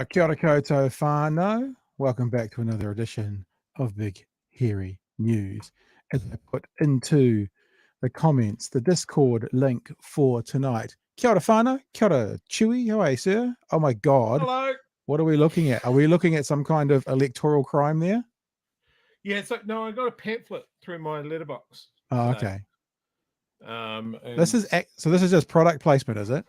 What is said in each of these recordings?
Kia ora koutou whānau. Welcome back to another edition of Big Hairy News. As I put into the comments, the Discord link for tonight. Kia ora whānau. Kia ora Chewy. How are you, sir? Oh my God. Hello. What are we looking at? Are we looking at some kind of electoral crime there? Yeah, no, I got a pamphlet through my letterbox. Oh, today. okay. This is just product placement, is it?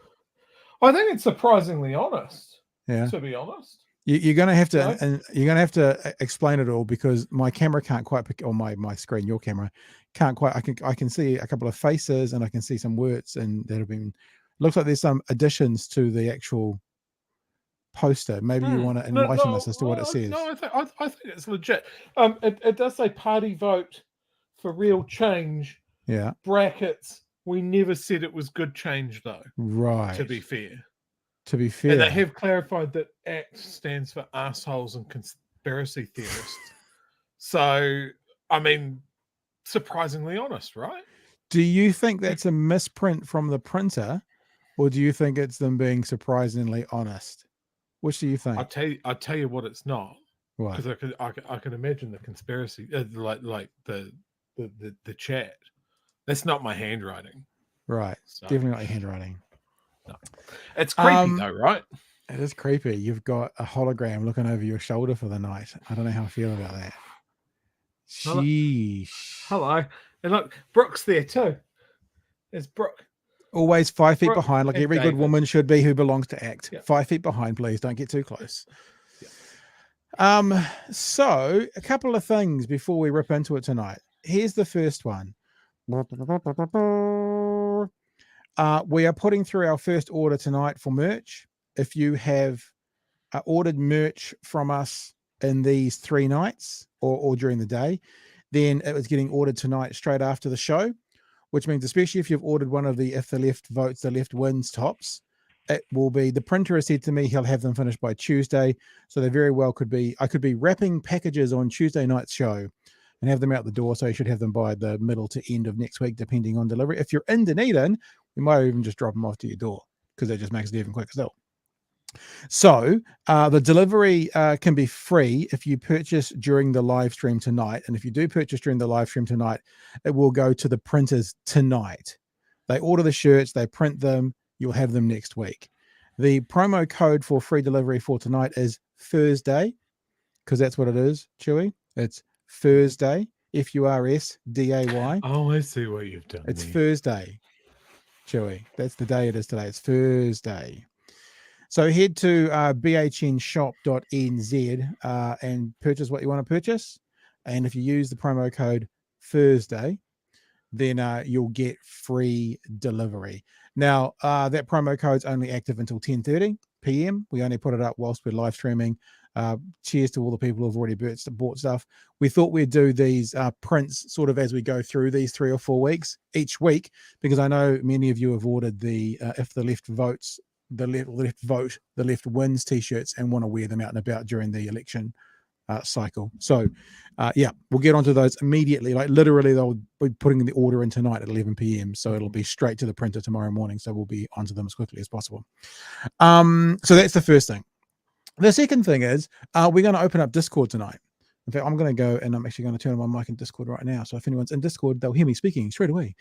I think it's surprisingly honest. Yeah. To be honest, you're going to have to, and you're going to have to explain it all because my camera can't quite pick, or my screen, your camera can't quite. I can see a couple of faces and I can see some words, and that have been. Looks like there's some additions to the actual poster. Maybe you want to enlighten us as to what it says. No, I think it's legit. It does say party vote for real change. Yeah. Brackets. We never said it was good change, though. Right. To be fair. And they have clarified that ACT stands for assholes and conspiracy theorists. So, I mean, surprisingly honest, right? Do you think that's a misprint from the printer, or do you think it's them being surprisingly honest? Which do you think? I'll tell you what it's not. What? Because I can imagine the conspiracy, like the chat. That's not my handwriting. Right. So. Definitely not your handwriting. No. It's creepy though, right? It is creepy. You've got a hologram looking over your shoulder for the night. I don't know how I feel about that. Sheesh. Hello. And look, Brooke's there too. There's Brooke. Always 5 feet behind, like every good woman should be who belongs to ACT. Yeah. 5 feet behind, please. Don't get too close. Yeah. So a couple of things before we rip into it tonight. Here's the first one. We are putting through our first order tonight for merch. If you have ordered merch from us in these 3 nights or during the day, then it was getting ordered tonight straight after the show, which means especially if you've ordered one of the If the Left Votes, the Left Wins tops, it will be, the printer has said to me he'll have them finished by Tuesday. So they very well could be, I could be wrapping packages on Tuesday night's show and have them out the door. So you should have them by the middle to end of next week, depending on delivery. If you're in Dunedin, we might even just drop them off to your door because that just makes it even quicker still. So the delivery can be free if you purchase during the live stream tonight. And if you do purchase during the live stream tonight, it will go to the printers tonight. They order the shirts, they print them, you'll have them next week. The promo code for free delivery for tonight is Thursday, because that's what it is, Chewy. It's Thursday, F-U-R-S-D-A-Y. Oh, I see what you've done. It's Thursday, Chewy. That's the day it is today. It's Thursday. So head to bhnshop.nz and purchase what you want to purchase. And if you use the promo code Thursday, then you'll get free delivery. Now, that promo code's only active until 10:30 p.m. We only put it up whilst we're live streaming. Cheers to all the people who've already bought stuff. We thought we'd do these prints sort of as we go through these 3 or 4 weeks, each week, because I know many of you have ordered the If the Left Votes, the left vote, the left wins t-shirts and want to wear them out and about during the election cycle. So yeah, we'll get onto those immediately. Like literally they'll be putting the order in tonight at 11 p.m. So it'll be straight to the printer tomorrow morning. So we'll be onto them as quickly as possible. So that's the first thing. The second thing is we're going to open up Discord tonight. In fact, I'm going to go and I'm actually going to turn on my mic in Discord right now. So if anyone's in Discord, they'll hear me speaking straight away.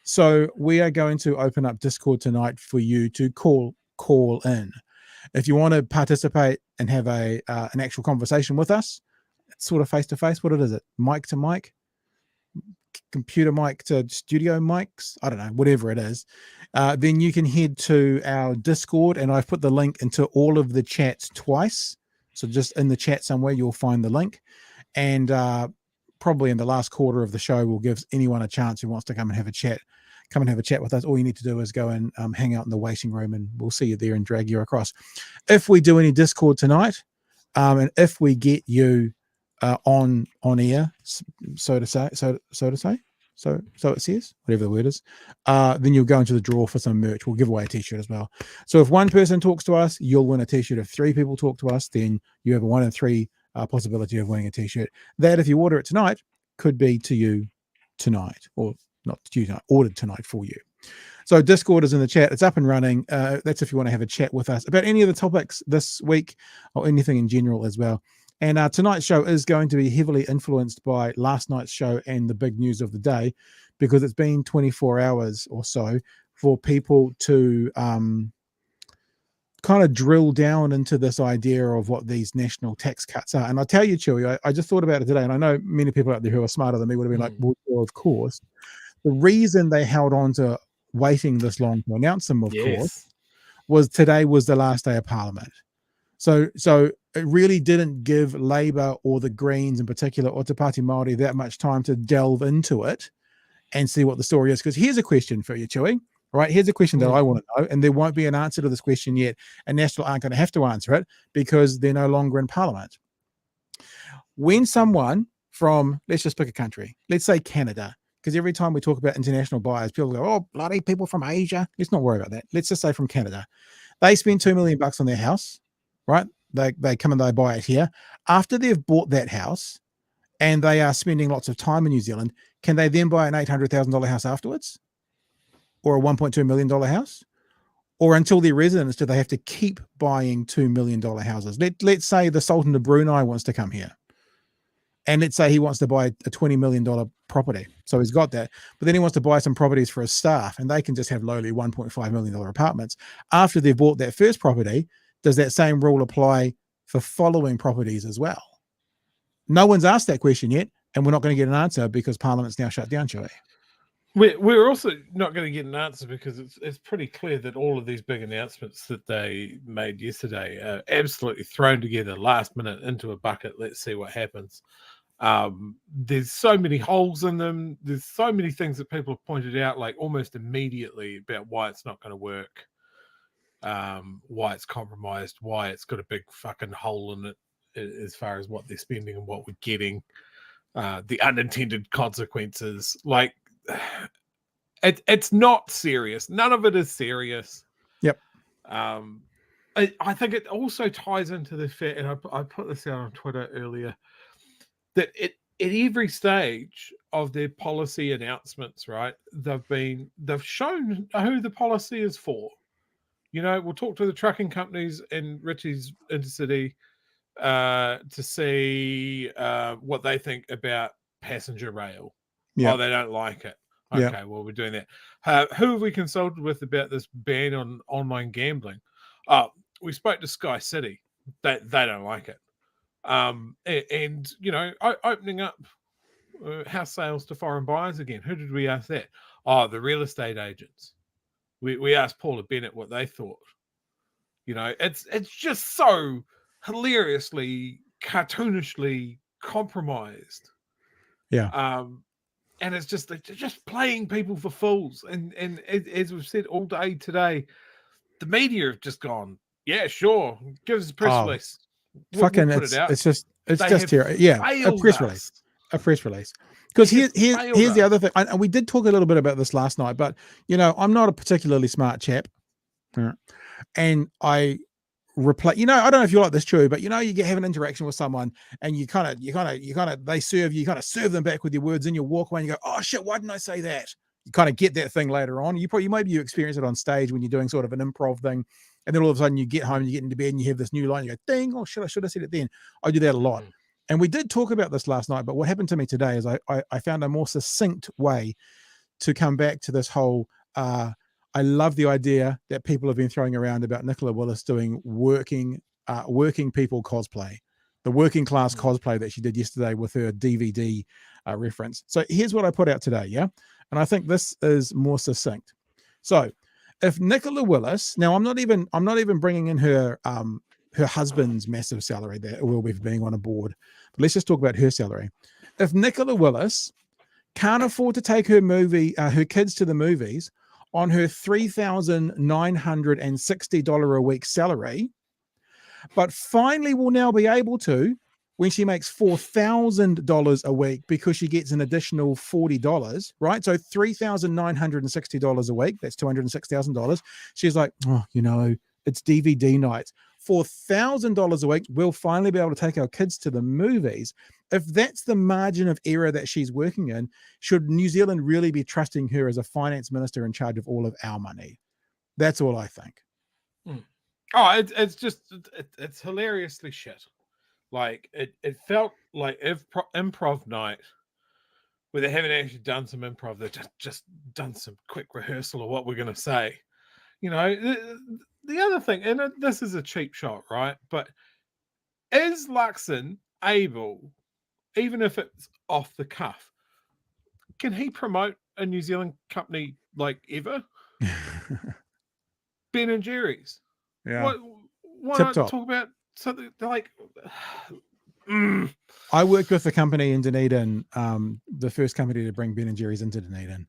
So we are going to open up Discord tonight for you to call in. If you want to participate and have an actual conversation with us, it's sort of face-to-face. What is it? Mic to mic? Computer mic to studio mics? I don't know, whatever it is. Then you can head to our Discord, and I've put the link into all of the chats twice. So just in the chat somewhere, you'll find the link. And probably in the last quarter of the show, we'll give anyone a chance who wants to come and have a chat. Come and have a chat with us. All you need to do is go and hang out in the waiting room, and we'll see you there and drag you across. If we do any Discord tonight, and if we get you on air, so it says, whatever the word is, then you'll go into the draw for some merch. We'll give away a t-shirt as well. So if one person talks to us, you'll win a t-shirt. If 3 people talk to us, then you have a 1 in 3 possibility of winning a t-shirt. That, if you order it tonight, could be to you tonight, or not to you tonight, ordered tonight for you. So Discord is in the chat. It's up and running. That's if you want to have a chat with us about any of the topics this week or anything in general as well. And tonight's show is going to be heavily influenced by last night's show and the big news of the day, because it's been 24 hours or so for people to kind of drill down into this idea of what these national tax cuts are. And I tell you, Chewy, I just thought about it today, and I know many people out there who are smarter than me would have been like, well, of course. The reason they held on to waiting this long to announce them, of course, was today was the last day of Parliament. So it really didn't give Labour or the Greens in particular, or Te Pāti Māori, that much time to delve into it and see what the story is. Because here's a question for you, Chewy. Right? Here's a question that I want to know, and there won't be an answer to this question yet, and National aren't going to have to answer it because they're no longer in Parliament. When someone from, let's just pick a country, let's say Canada, because every time we talk about international buyers, people go, oh, bloody people from Asia. Let's not worry about that. Let's just say from Canada. They spend $2 million on their house, right? They come and they buy it here. After they've bought that house and they are spending lots of time in New Zealand, can they then buy an $800,000 house afterwards? Or a $1.2 million house? Or until their residents, do they have to keep buying $2 million houses? Let's say the Sultan of Brunei wants to come here. And let's say he wants to buy a $20 million property. So he's got that. But then he wants to buy some properties for his staff, and they can just have lowly $1.5 million apartments. After they've bought that first property, does that same rule apply for following properties as well? No one's asked that question yet, and we're not going to get an answer because Parliament's now shut down, Chewy. We're also not going to get an answer because it's pretty clear that all of these big announcements that they made yesterday are absolutely thrown together last minute into a bucket. Let's see what happens. There's so many holes in them. There's so many things that people have pointed out, like almost immediately, about why it's not going to work, why it's compromised, why it's got a big fucking hole in it as far as what they're spending and what we're getting, the unintended consequences. Like, it's not serious. None of it is serious. Yep. I think it also ties into the fact, and I put this out on Twitter earlier, that at every stage of their policy announcements, right, they've shown who the policy is for. You know, we'll talk to the trucking companies in Richie's Intercity to see what they think about passenger rail. Yeah. Oh, they don't like it. Okay, well, we're doing that. Who have we consulted with about this ban on online gambling? We spoke to Sky City. They don't like it. And you know, opening up house sales to foreign buyers again. Who did we ask that? Oh, the real estate agents. We asked Paula Bennett what they thought. You know, it's just so hilariously, cartoonishly compromised. Yeah. And it's just playing people for fools. And as we've said all day today, the media have just gone, yeah, sure, give us a press release. Fucking, we'll put it out. It's just terrible. Yeah, a press release. A press release. Because here's the other thing, and we did talk a little bit about this last night, but you know, I'm not a particularly smart chap, and I replay. You know, I don't know if you're like this, Chewy, but you know, you have an interaction with someone, and you kind of they serve you, kind of serve them back with your words, and you walk away and you go, oh shit, why didn't I say that? You kind of get that thing later on. Maybe you experience it on stage when you're doing sort of an improv thing, and then all of a sudden you get home, you get into bed, and you have this new line. You go, ding! Oh shit, I should have said it then. I do that a lot. And we did talk about this last night, but what happened to me today is I found a more succinct way to come back to this whole, I love the idea that people have been throwing around about Nicola Willis doing working people cosplay, the working class cosplay that she did yesterday with her DVD reference. So here's what I put out today, yeah? And I think this is more succinct. So if Nicola Willis, now I'm not even bringing in her husband's massive salary that will be for being on a board, but let's just talk about her salary. if Nicola Willis can't afford to take her kids to the movies on her $3,960 a week salary, but finally will now be able to when she makes $4,000 a week because she gets an additional $40, right? So $3,960 a week, that's $206,000. She's like, oh, it's DVD nights. $4,000 a week, we'll finally be able to take our kids to the movies. If that's the margin of error that she's working in, should New Zealand really be trusting her as a finance minister in charge of all of our money? That's all I think. Oh, it's hilariously shit. Like it felt like improv night where they haven't actually done some improv. They've just done some quick rehearsal of what we're going to say. The other thing, and this is a cheap shot, right? But is Luxon able, even if it's off the cuff, can he promote a New Zealand company like ever? Ben and Jerry's. Yeah. Why Tip not top. talk about something like... I worked with a company in Dunedin, the first company to bring Ben & Jerry's into Dunedin,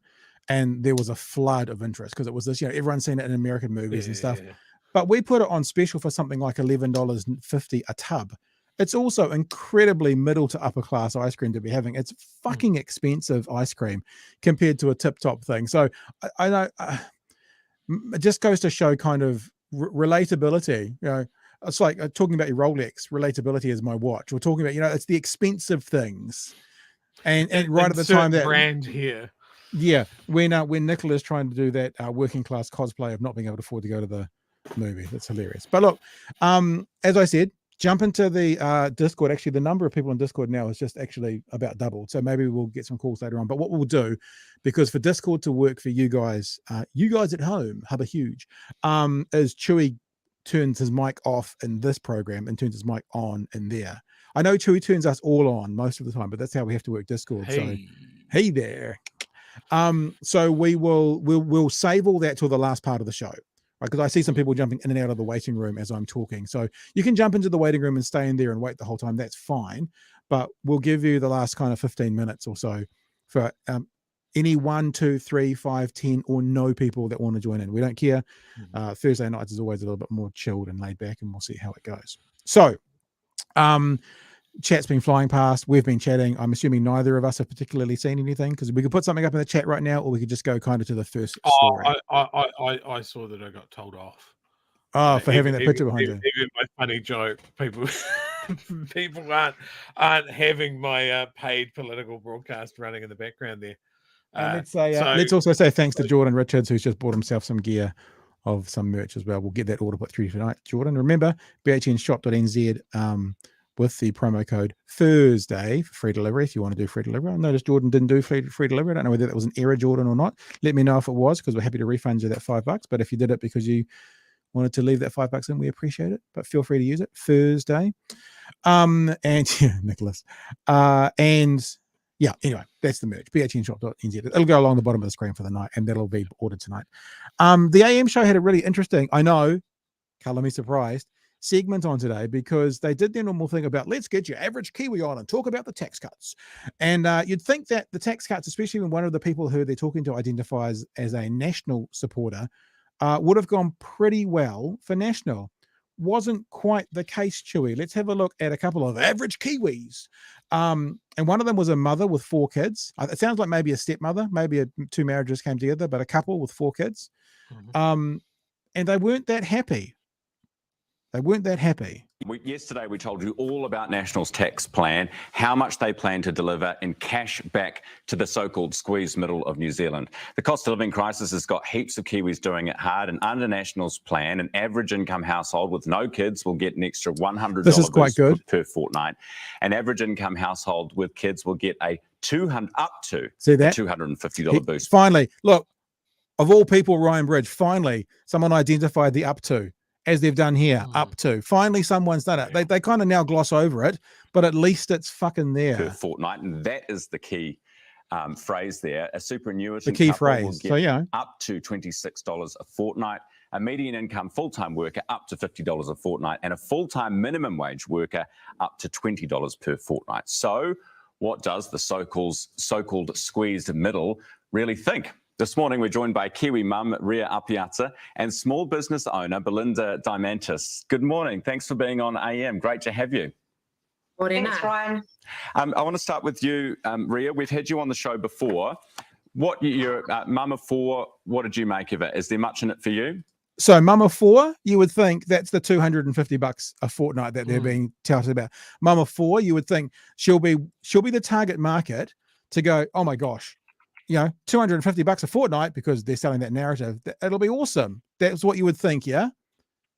and there was a flood of interest because it was this, everyone's seen it in American movies and stuff. But we put it on special for something like $11.50 a tub. It's also incredibly middle to upper class ice cream to be having. It's fucking expensive ice cream compared to a tip top thing. So I know it just goes to show kind of relatability. It's like talking about your Rolex. Relatability is my watch. We're talking about, it's the expensive things, and right at the time that brand here, when Nicola's trying to do that working class cosplay of not being able to afford to go to the movie, that's hilarious. But look, as I said, jump into the Discord. Actually, the number of people in Discord now is just actually about doubled. So maybe we'll get some calls later on. But what we'll do, because for Discord to work for you guys at home, Hubba Huge, is Chewy turns his mic off in this program and turns his mic on in there. I know Chewy turns us all on most of the time, but that's how we have to work Discord. Hey. So hey there. So we'll save all that till the last part of the show, right? Because I see some people jumping in and out of the waiting room as I'm talking. So you can jump into the waiting room and stay in there and wait the whole time. That's fine. But we'll give you the last kind of 15 minutes or so for any 1, 2, 3, 5, 10 or no people that want to join in. We don't care. Thursday nights is always a little bit more chilled and laid back, and we'll see how it goes. So chat's been flying past. We've been chatting. I'm assuming neither of us have particularly seen anything, because we could put something up in the chat right now, or we could just go kind of to the first story. I saw that I got told off. Oh, for having that picture behind you. Even my funny joke, people aren't having my paid political broadcast running in the background there. Let's also say thanks to Jordan Richards, who's just bought himself some gear of some merch as well. We'll get that order put through tonight, Jordan. Remember, bhnshop.nz with the promo code Thursday for free delivery if you want to do free delivery. I noticed Jordan didn't do free delivery. I don't know whether that was an error, Jordan, or not. Let me know if it was, because we're happy to refund you that $5. But if you did it because you wanted to leave that $5 in, we appreciate it. But feel free to use it Thursday. And yeah, Nicholas. Yeah, anyway, that's the merch, bhnshop.nz. It'll go along the bottom of the screen for the night, and that'll be ordered tonight. The AM show had a really interesting, I know, color me surprised, segment on today, because they did their normal thing about let's get your average Kiwi on and talk about the tax cuts. And you'd think that the tax cuts, especially when one of the people who they're talking to identifies as a national supporter, would have gone pretty well for national. Wasn't quite the case, Chewy. Let's have a look at a couple of average Kiwis. And one of them was a mother with 4 kids. It sounds like maybe a stepmother, maybe 2 marriages came together, but a couple with 4 kids. And they weren't that happy. Yesterday, we told you all about National's tax plan, how much they plan to deliver in cash back to the so-called squeezed middle of New Zealand. The cost of living crisis has got heaps of Kiwis doing it hard, and under National's plan, an average income household with no kids will get an extra $100 this is quite good per fortnight. An average income household with kids will get a $250 boost. Finally, look, of all people, Ryan Bridge, finally, someone identified the up to, as they've done here, up to. Finally, someone's done it. They kind of now gloss over it, but at least it's fucking there. Per fortnight, and that is the key phrase there. A superannuation the key couple phrase. will get so yeah, up to $26 a fortnight. A median income full-time worker up to $50 a fortnight, and a full-time minimum wage worker up to $20 per fortnight. So What does the so-called squeezed middle really think? This morning, we're joined by Kiwi mum, Ria Apiata, and small business owner, Belinda Diamantis. Good morning. Thanks for being on AM. Great to have you. Thanks, Ryan. I want to start with you, Ria. We've had you on the show before. You're mum of four. What did you make of it? Is there much in it for you? So mum of four, you would think that's the $250 a fortnight that they're being touted about. Mum of four, you would think she'll be the target market to go, oh my gosh, $250 a fortnight, because they're selling that narrative. It'll be awesome. That's what you would think, yeah?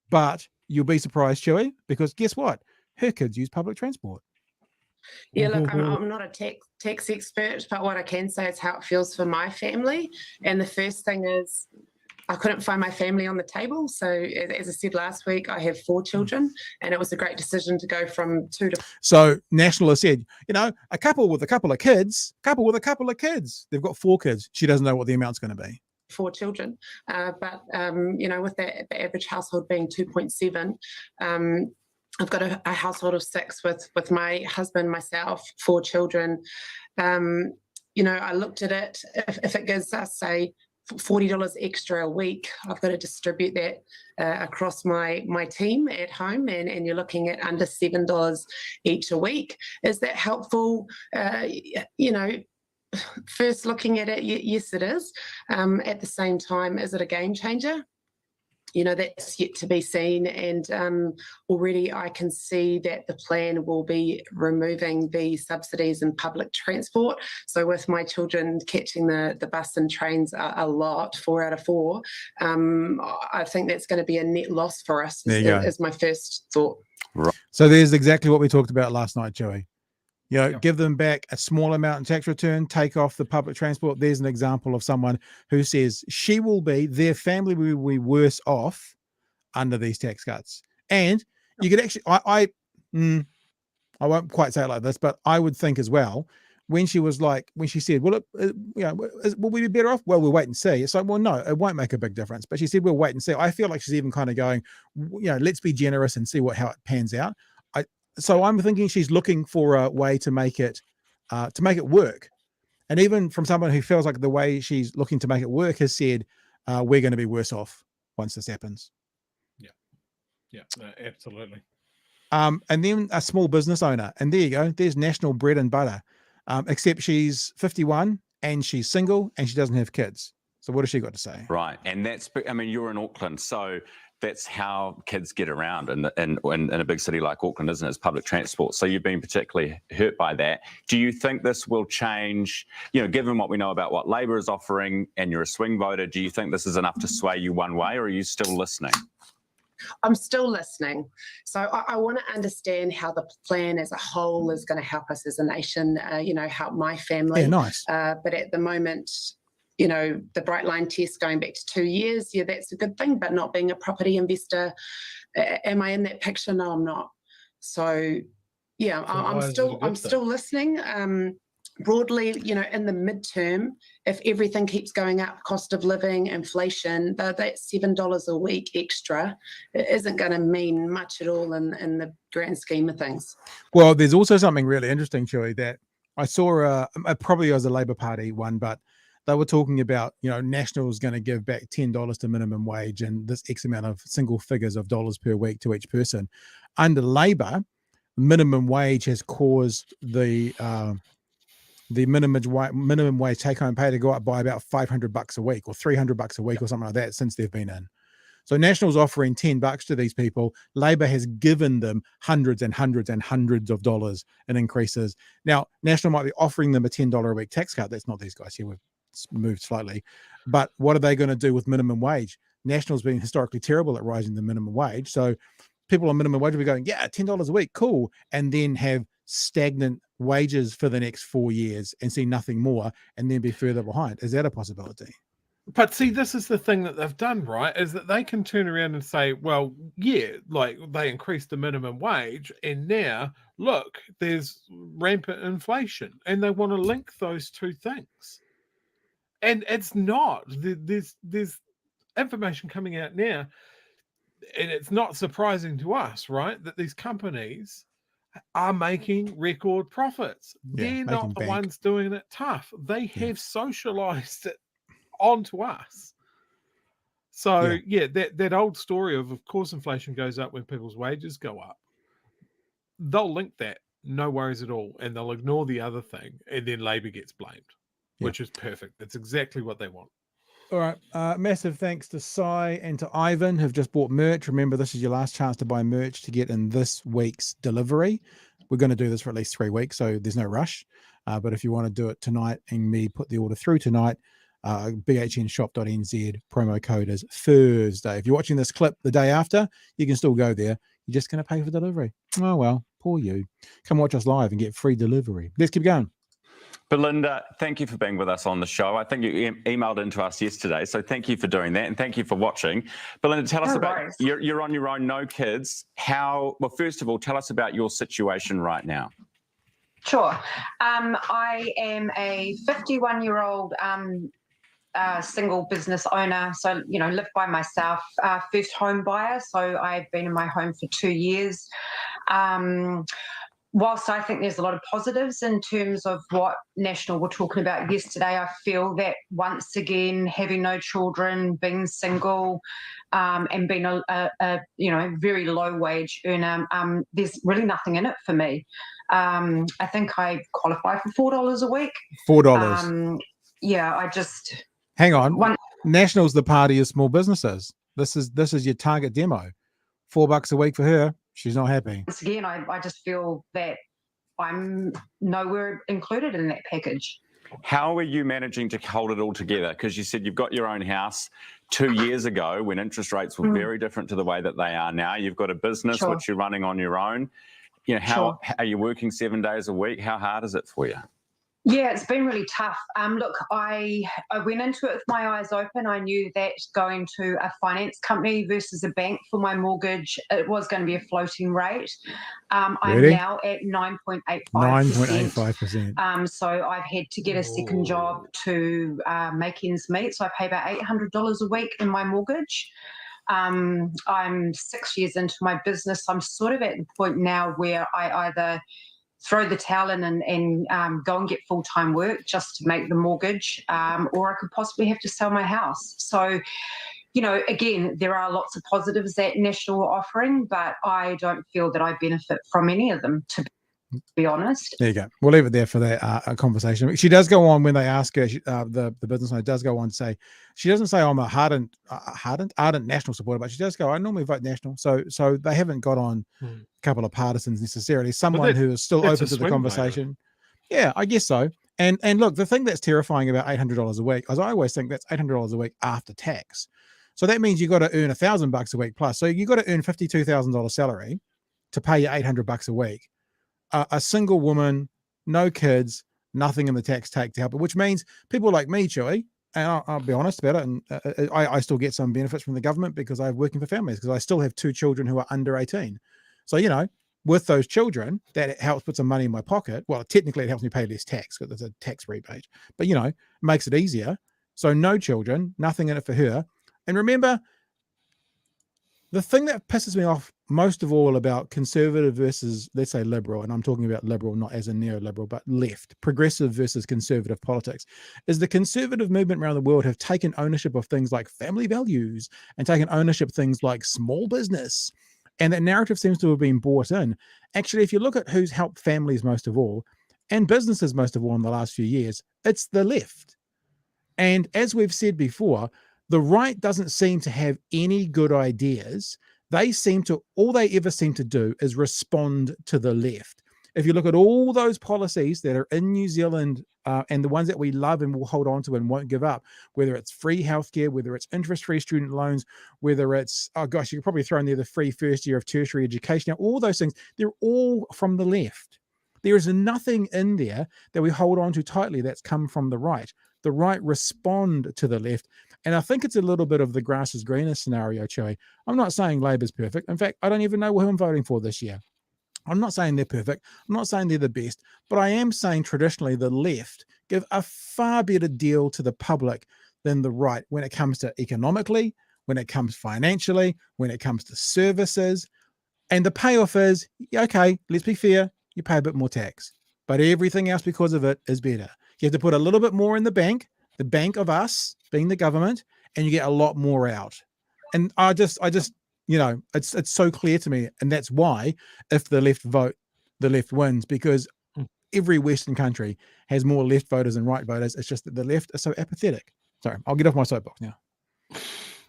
But you'll be surprised, Chewy, because guess what? Her kids use public transport. Yeah, look, I'm not a tax expert, but what I can say is how it feels for my family. And the first thing is I couldn't find my family on the table. So as I said last week, I have 4 children, and it was a great decision to go from 2 to... So National has said, a couple with a couple of kids, they've got 4 kids. She doesn't know what the amount's going to be. 4 children. But with the average household being 2.7, I've got a household of 6 with my husband, myself, 4 children. I looked at it. If it gives us, say, $40 extra a week, I've got to distribute that across my team at home, and you're looking at under $7 each a week. Is that helpful? First looking at it, yes, it is. At the same time, is it a game changer? That's yet to be seen, and already I can see that the plan will be removing the subsidies in public transport. So with my children catching the bus and trains a lot, 4 out of 4, I think that's going to be a net loss for us, is my first thought. Right. So there's exactly what we talked about last night, Joey. Give them back a small amount in tax return, take off the public transport. There's an example of someone who says their family will be worse off under these tax cuts. And you could actually, I won't quite say it like this, but I would think as well, when she said, will we be better off? Well, we'll wait and see. It's like, well, no, it won't make a big difference. But she said, we'll wait and see. I feel like she's even kind of going, let's be generous and see how it pans out. So I'm thinking she's looking for a way to make it work. And even from someone who feels like the way she's looking to make it work has said, we're going to be worse off once this happens. Yeah, no, absolutely. And then a small business owner. And there you go. There's National bread and butter. Except she's 51 and she's single and she doesn't have kids. So what has she got to say? Right. And you're in Auckland, so that's how kids get around in a big city like Auckland, isn't it? It's public transport. So you've been particularly hurt by that. Do you think this will change, given what we know about what Labour is offering and you're a swing voter, do you think this is enough to sway you one way, or are you still listening? I'm still listening. So I want to understand how the plan as a whole is going to help us as a nation, help my family. Yeah, nice. But at the moment, the Bright Line test going back to 2 years, yeah, that's a good thing, but not being a property investor, am I in that picture? No, I'm not. So, yeah, so I'm still listening. Broadly, in the midterm, if everything keeps going up, cost of living, inflation, that $7 a week extra isn't going to mean much at all in the grand scheme of things. Well, there's also something really interesting, Chewy, that I saw, probably as a Labour Party one, but they were talking about, National's going to give back $10 to minimum wage and this X amount of single figures of dollars per week to each person. Under Labour, minimum wage has caused the minimum wage take-home pay to go up by about $500 a week or $300 a week or something like that since they've been in. So National's offering $10 to these people. Labour has given them hundreds and hundreds and hundreds of dollars in increases. Now, National might be offering them a $10 a week tax cut. That's not these guys here. We've moved slightly. But what are they going to do with minimum wage? National's been historically terrible at rising the minimum wage. So people on minimum wage will be going, yeah, $10 a week, cool. And then have stagnant wages for the next 4 years and see nothing more and then be further behind. Is that a possibility? But see, this is the thing that they've done, right? Is that they can turn around and say, well, yeah, like they increased the minimum wage and now, look, there's rampant inflation, and they want to link those two things. And it's not. There's information coming out now, and it's not surprising to us, right, that these companies are making record profits. Yeah, They're making not the bank. ones doing it tough. They Yeah. have socialized it onto us. So that old story of course inflation goes up when people's wages go up. They'll link that, no worries at all, and they'll ignore the other thing, and then Labour gets blamed, which is perfect. That's exactly what they want. All right. Massive thanks to Sai and to Ivan who've just bought merch. Remember, this is your last chance to buy merch to get in this week's delivery. We're going to do this for at least 3 weeks, so there's no rush. But if you want to do it tonight and me put the order through tonight, bhnshop.nz, promo code is Thursday. If you're watching this clip the day after, you can still go there. You're just going to pay for delivery. Oh, well, poor you. Come watch us live and get free delivery. Let's keep going. Belinda, thank you for being with us on the show. I think you emailed into us yesterday, so thank you for doing that, and thank you for watching. Belinda, tell us about, you're on your own, no kids. Well, first of all, tell us about your situation right now. Sure. I am a 51-year-old single business owner, so, live by myself, first home buyer, so I've been in my home for 2 years. Whilst I think there's a lot of positives in terms of what National were talking about yesterday, I feel that once again, having no children, being single, and being a very low wage earner, there's really nothing in it for me. I think I qualify for $4 a week. $4. Yeah, I just hang on. National's the party of small businesses. This is your target demo. $4 a week for her. She's not happy. Once again, I just feel that I'm nowhere included in that package. How are you managing to hold it all together? Because you said you've got your own house 2 years ago when interest rates were very different to the way that they are now. You've got a business which you're running on your own. How are you working 7 days a week? How hard is it for you? Yeah, it's been really tough. Look, I went into it with my eyes open. I knew that going to a finance company versus a bank for my mortgage, it was going to be a floating rate. I'm now at 9.85%. 9.85%. So I've had to get a second job to make ends meet. So I pay about $800 a week in my mortgage. I'm 6 years into my business. I'm sort of at the point now where I either throw the towel in and go and get full-time work just to make the mortgage, or I could possibly have to sell my house. So, again, there are lots of positives that National are offering, but I don't feel that I benefit from any of them, to be honest. There you go. We'll leave it there for that conversation. She does go on when they ask her, the business owner does go on to say, she doesn't say I'm a ardent National supporter, but she does go, I normally vote National. So they haven't got on a couple of partisans necessarily. Someone who is still open to the conversation. Yeah, I guess so. And look, the thing that's terrifying about $800 a week, as I always think, that's $800 a week after tax. So that means you've got to earn $1,000 a week plus. So you've got to earn $52,000 salary to pay you $800 a week. A single woman, no kids, nothing in the tax take to help it, which means people like me, Chewy, and I'll be honest about it, and I still get some benefits from the government because I'm working for families, because I still have 2 children who are under 18. So, with those children, that helps put some money in my pocket. Well, technically it helps me pay less tax because there's a tax rebate, but, it makes it easier. So no children, nothing in it for her. And remember, the thing that pisses me off most of all about conservative versus, let's say, liberal, and I'm talking about liberal not as a neoliberal, but left, progressive versus conservative politics, is the conservative movement around the world have taken ownership of things like family values and taken ownership of things like small business. And that narrative seems to have been bought in. Actually, if you look at who's helped families most of all, and businesses most of all in the last few years, it's the left. And as we've said before, the right doesn't seem to have any good ideas. All they ever seem to do is respond to the left. If you look at all those policies that are in New Zealand and the ones that we love and will hold on to and won't give up, whether it's free healthcare, whether it's interest-free student loans, whether it's, you could probably throw in there the free first year of tertiary education. Now, all those things, they're all from the left. There is nothing in there that we hold on to tightly that's come from the right. The right respond to the left. And I think it's a little bit of the grass is greener scenario, Chewy. I'm not saying Labour's perfect. In fact, I don't even know who I'm voting for this year. I'm not saying they're perfect. I'm not saying they're the best. But I am saying traditionally the left give a far better deal to the public than the right when it comes to economically, when it comes financially, when it comes to services. And the payoff is, okay, let's be fair, you pay a bit more tax, but everything else because of it is better. You have to put a little bit more in the bank of us being the government, and you get a lot more out. And I just, it's so clear to me. And that's why if the left vote, the left wins, because every Western country has more left voters than right voters. It's just that the left are so apathetic. Sorry, I'll get off my soapbox now.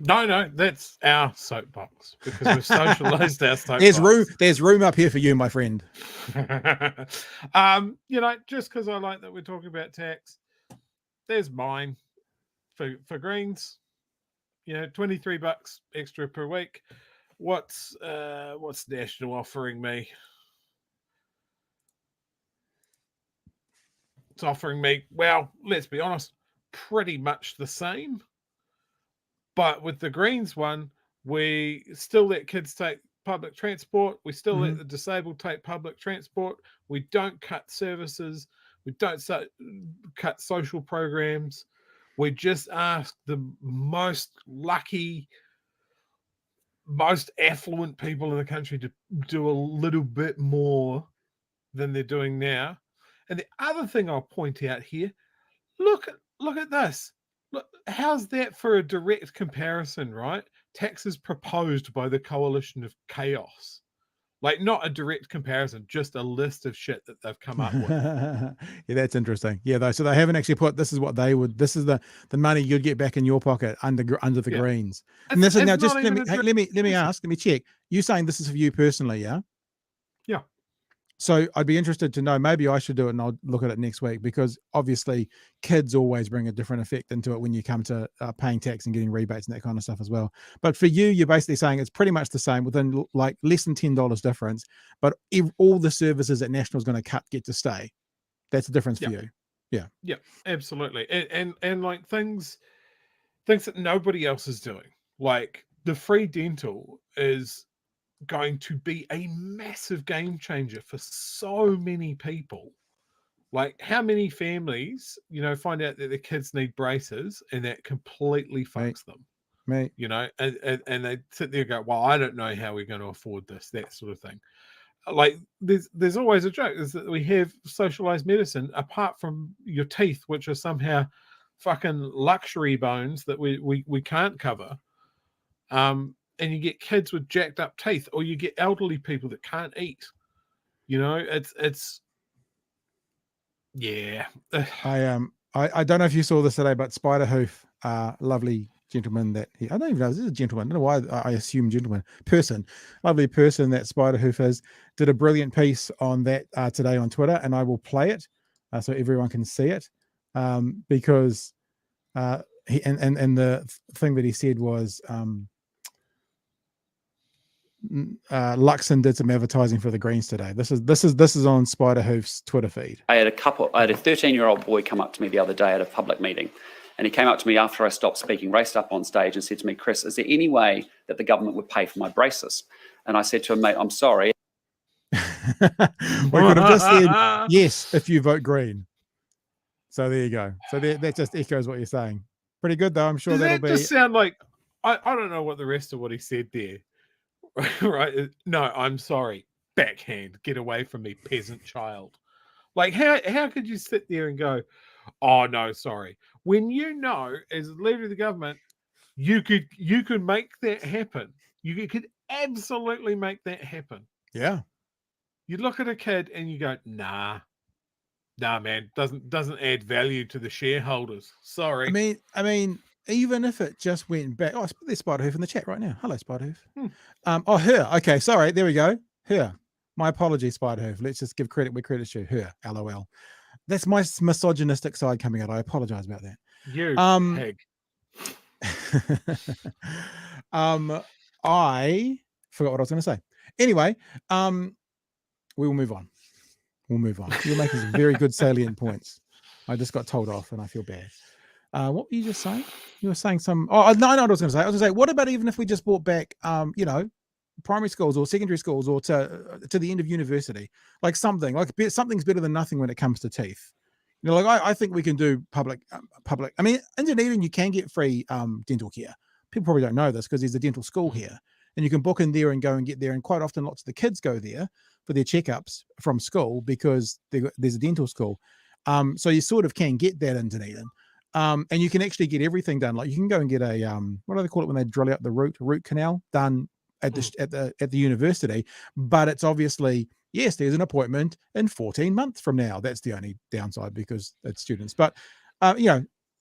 No, that's our soapbox because we've socialized our soapbox. There's room up here for you, my friend. Just because I like that we're talking about tax, there's mine for Greens. $23 extra per week. What's National offering me? It's offering me, well, let's be honest, pretty much the same. But with the Greens one, we still let kids take public transport. We still let the disabled take public transport. We don't cut services. We don't cut social programs. We just ask the most lucky, most affluent people in the country to do a little bit more than they're doing now. And the other thing I'll point out here, look at this. Look, how's that for a direct comparison, right? Taxes proposed by the coalition of chaos. Like, not a direct comparison, just a list of shit that they've come up with. Yeah, that's interesting. Yeah, so they haven't actually put, this is what they would, this is the money you'd get back in your pocket under the Greens. And this is now, just let me check. You're saying this is for you personally, yeah? Yeah. So I'd be interested to know, maybe I should do it and I'll look at it next week, because obviously kids always bring a different effect into it when you come to paying tax and getting rebates and that kind of stuff as well. But for you, you're basically saying it's pretty much the same, within like less than $10 difference, but all the services that National is going to cut get to stay. That's the difference for you. Yeah. Yeah, absolutely. And like things that nobody else is doing, like the free dental is going to be a massive game changer for so many people. Like, how many families, find out that their kids need braces and that completely fucks them. Mate. And they sit there and go, well, I don't know how we're going to afford this, that sort of thing. Like, there's always a joke is that we have socialized medicine apart from your teeth, which are somehow fucking luxury bones that we can't cover. And you get kids with jacked up teeth, or you get elderly people that can't eat. It's yeah. I don't know if you saw this today, but Spider Hoof, lovely gentleman that I don't even know, is this a gentleman? I don't know why I assume lovely person that Spider Hoof is, did a brilliant piece on that today on Twitter, and I will play it so everyone can see it, because he and the thing that he said was Luxon did some advertising for the Greens today. This is on Spider Hoof's Twitter feed. I had a 13-year-old boy come up to me the other day at a public meeting, and he came up to me after I stopped speaking, raced up on stage and said to me, Chris, is there any way that the government would pay for my braces? And I said to him, mate, I'm sorry. We could have just said yes if you vote Green. So there you go. So that just echoes what you're saying. Pretty good though. I'm sure that'll be. Just sound like I don't know what the rest of what he said there. Right? No, I'm sorry. Backhand. Get away from me, peasant child. Like, how could you sit there and go, oh no, sorry, when as leader of the government, you could make that happen. You could absolutely make that happen. Yeah. You look at a kid and you go, nah, man, doesn't add value to the shareholders. Sorry. I mean, even if it just went back. Oh, there's Spider Hoof in the chat right now. Hello, Spider Hoof. Her. Okay, sorry. There we go. Her. My apologies, Spider Hoof. Let's just give credit where credit's due. Her. LOL. That's my misogynistic side coming out. I apologize about that. You pig. I forgot what I was going to say. Anyway, we will move on. You're making some very good salient points. I just got told off and I feel bad. What were you just saying? You were saying some. Oh, no, I know what I was going to say. I was going to say, what about even if we just brought back, primary schools or secondary schools, or to the end of university, like something's better than nothing when it comes to teeth. I think we can do public. I mean, in Dunedin, you can get free dental care. People probably don't know this because there's a dental school here, and you can book in there and go and get there. And quite often, lots of the kids go there for their checkups from school because there's a dental school. So you sort of can get that in Dunedin. And you can actually get everything done. Like you can go and get a what do they call it when they drill out the root canal done at the university. But it's obviously, yes, there's an appointment in 14 months from now. That's the only downside because it's students. But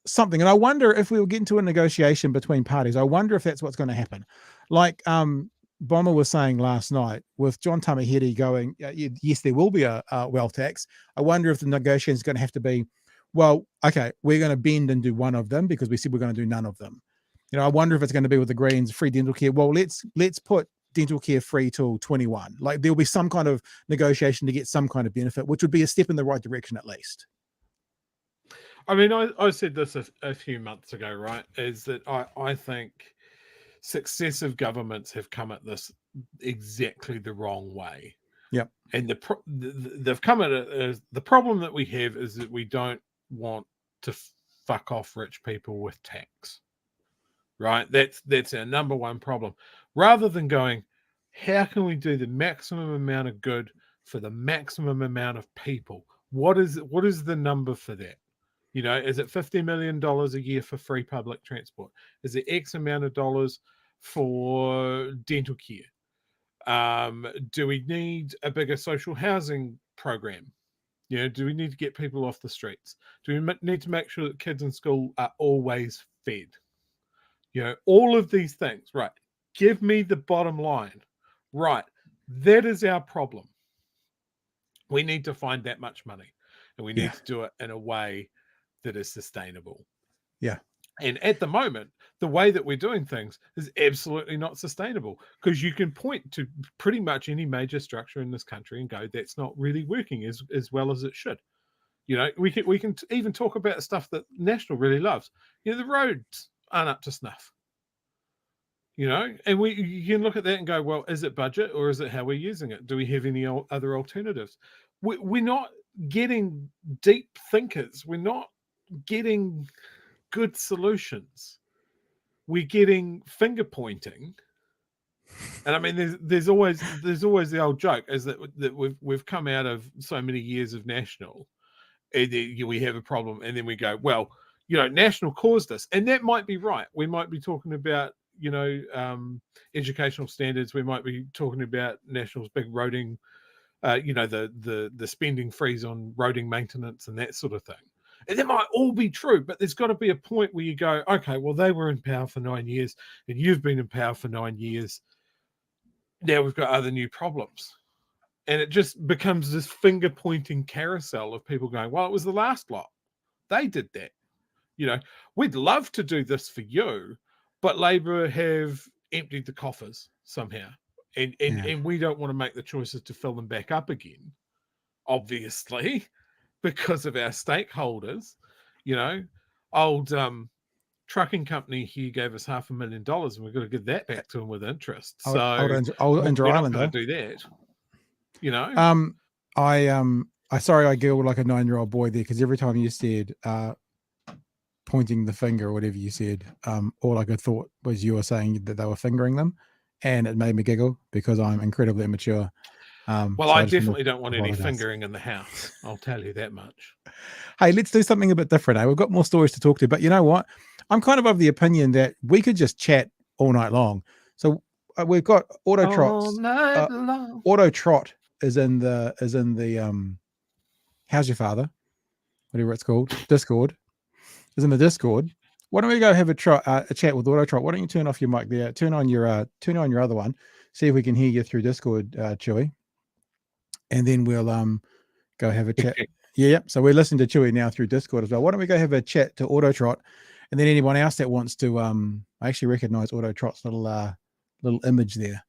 something. And I wonder if we will get into a negotiation between parties. I wonder if that's what's going to happen. Like Bomber was saying last night with John Tamahere going, yes, there will be a wealth tax. I wonder if the negotiation is going to have to be, well, okay, we're going to bend and do one of them because we said we're going to do none of them. I wonder if it's going to be with the Greens, free dental care. Well, let's put dental care free till 21. Like there'll be some kind of negotiation to get some kind of benefit, which would be a step in the right direction at least. I mean, I said this a few months ago, right? Is that I think successive governments have come at this exactly the wrong way. Yep. And they've come at it as the problem that we have is that we don't want to fuck off rich people with tax. Right? That's our number one problem. Rather than going, how can we do the maximum amount of good for the maximum amount of people? What is the number for that? Is it $50 million a year for free public transport? Is it X amount of dollars for dental care? Do we need a bigger social housing program? Do we need to get people off the streets? Do we need to make sure that kids in school are always fed? All of these things, right? Give me the bottom line. Right. That is our problem. We need to find that much money, and we need to do it in a way that is sustainable. Yeah. And at the moment, the way that we're doing things is absolutely not sustainable because you can point to pretty much any major structure in this country and go, that's not really working as well as it should. We can even talk about stuff that National really loves. The roads aren't up to snuff. And you can look at that and go, well, is it budget or is it how we're using it? Do we have any other alternatives? We're not getting deep thinkers. We're not getting good solutions. We're getting finger pointing. And I mean, there's always the old joke is that we've come out of so many years of National, and we have a problem, and then we go, well, National caused this, and that might be right. We might be talking about educational standards. We might be talking about National's big roading, the spending freeze on roading maintenance and that sort of thing. And that might all be true, but there's got to be a point where you go, okay, well, they were in power for 9 years, and you've been in power for 9 years. Now we've got other new problems. And it just becomes this finger-pointing carousel of people going, well, it was the last lot. They did that. We'd love to do this for you, but Labor have emptied the coffers somehow. And we don't want to make the choices to fill them back up again, obviously, because of our stakeholders. Old trucking company here gave us $500,000 and we've got to give that back to them with interest. So old Andrew Island, going to do that. I sorry I giggled like a 9-year-old boy there because every time you said pointing the finger or whatever you said, all I could thought was you were saying that they were fingering them, and it made me giggle because I'm incredibly immature. Well, so I definitely don't want any fingering in the house. I'll tell you that much. Hey, let's do something a bit different. We've got more stories to talk to, but you know what? I'm kind of the opinion that we could just chat all night long. So we've got Auto Trots. Auto Trot is in the how's your father? Whatever it's called, Discord. Is in the Discord. Why don't we go have a chat with Auto Trot? Why don't you turn off your mic there? Turn on your other one. See if we can hear you through Discord, Chewy. And then we'll go have a chat. Yeah. So we're listening to Chewy now through Discord as well. Why don't we go have a chat to Auto Trot, and then anyone else that wants to I actually recognize Auto Trot's little image there.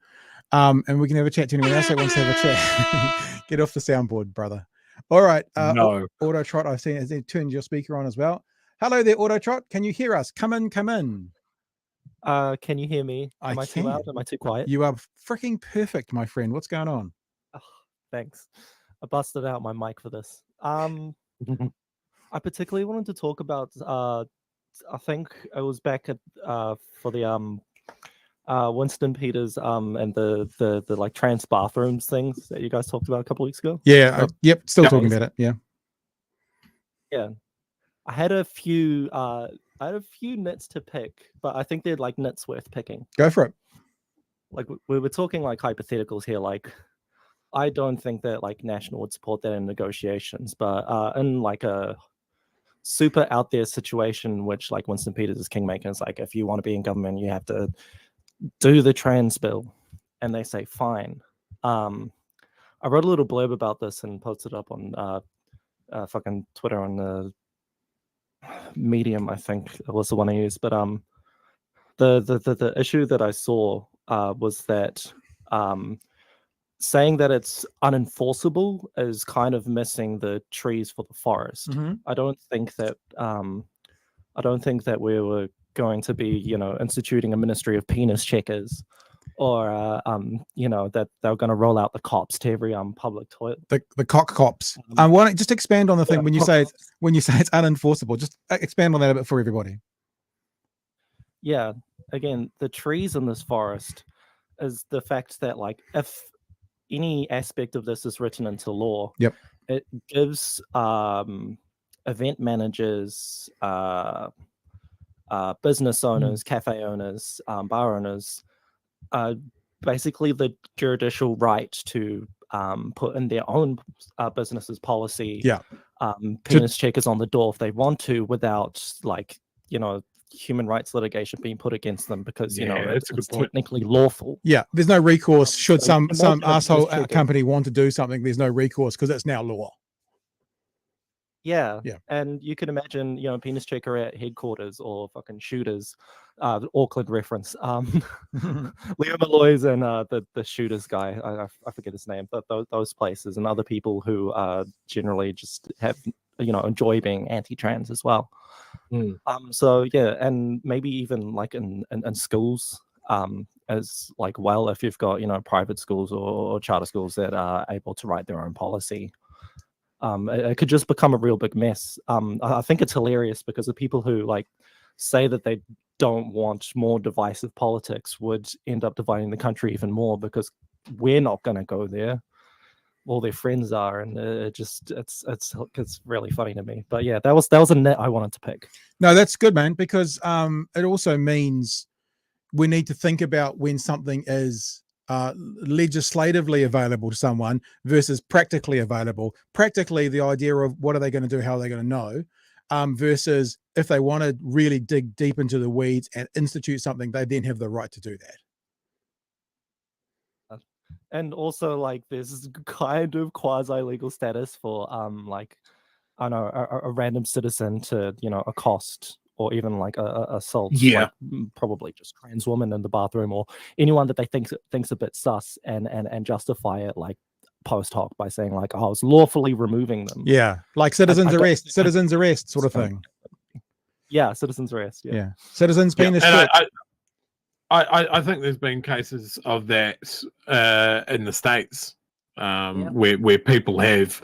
And we can have a chat to anyone else that wants to have a chat. Get off the soundboard, brother. All right. No. Auto Trot, I've seen it turned your speaker on as well. Hello there, Auto Trot. Can you hear us? Come in. Can you hear me? Am I too loud? Am I too quiet? You are freaking perfect, my friend. What's going on? Oh, thanks. I busted out my mic for this. I particularly wanted to talk about I think it was back at for the Winston Peters and the like trans bathrooms things that you guys talked about a couple weeks ago. Yeah. Yep. Still Yep. talking about it. Yeah. Yeah. I had a few nits to pick, but I think they're like nits worth picking. Go for it. Like we were talking like hypotheticals here. Like I don't think that like National would support that in negotiations, but in like a super out there situation, which like Winston Peters is kingmaker, is like if you want to be in government, you have to do the trans bill, and they say fine. I wrote a little blurb about this and posted up on fucking Twitter on the Medium, I think it was the one I used. But the issue that I saw was that saying that it's unenforceable is kind of missing the trees for the forest. I don't think that we were going to be, instituting a ministry of penis checkers, or that they're going to roll out the cops to every public toilet. The cock cops. Why don't you just expand on the thing when you say it's unenforceable? Just expand on that a bit for everybody. Yeah, again, the trees in this forest is the fact that like if any aspect of this is written into law, yep, it gives event managers, business owners, cafe owners, bar owners, basically the judicial right to put in their own business's policy, penis checkers on the door if they want to, without like human rights litigation being put against them, because it's technically lawful. Yeah, there's no recourse should some asshole company want to do something. There's no recourse because it's now law. Yeah. And you can imagine, penis checker at headquarters or fucking shooters, Auckland reference. Leo Malloy's and the shooters guy, I forget his name, but those places and other people who generally just have, enjoy being anti-trans as well. So yeah, and maybe even like in schools, as like, well, if you've got, private schools or charter schools that are able to write their own policy. It could just become a real big mess. I think it's hilarious because the people who like say that they don't want more divisive politics would end up dividing the country even more, because we're not going to go there. All their friends are, and it's really funny to me. But yeah, that was a net I wanted to pick. No, that's good, man, because it also means we need to think about when something is legislatively available to someone versus practically available. Practically, the idea of what are they going to do, how are they going to know, versus if they want to really dig deep into the weeds and institute something, they then have the right to do that. And also, like, there's kind of quasi-legal status for like, I don't know, a random citizen to accost or even like assault, like, probably just trans woman in the bathroom or anyone that they thinks a bit sus, and justify it like post hoc by saying like, oh, I was lawfully removing them. Yeah, like citizens arrest sort of thing. Yeah, citizens arrest. Yeah. Citizens penis. I think there's been cases of that in the States, where people have,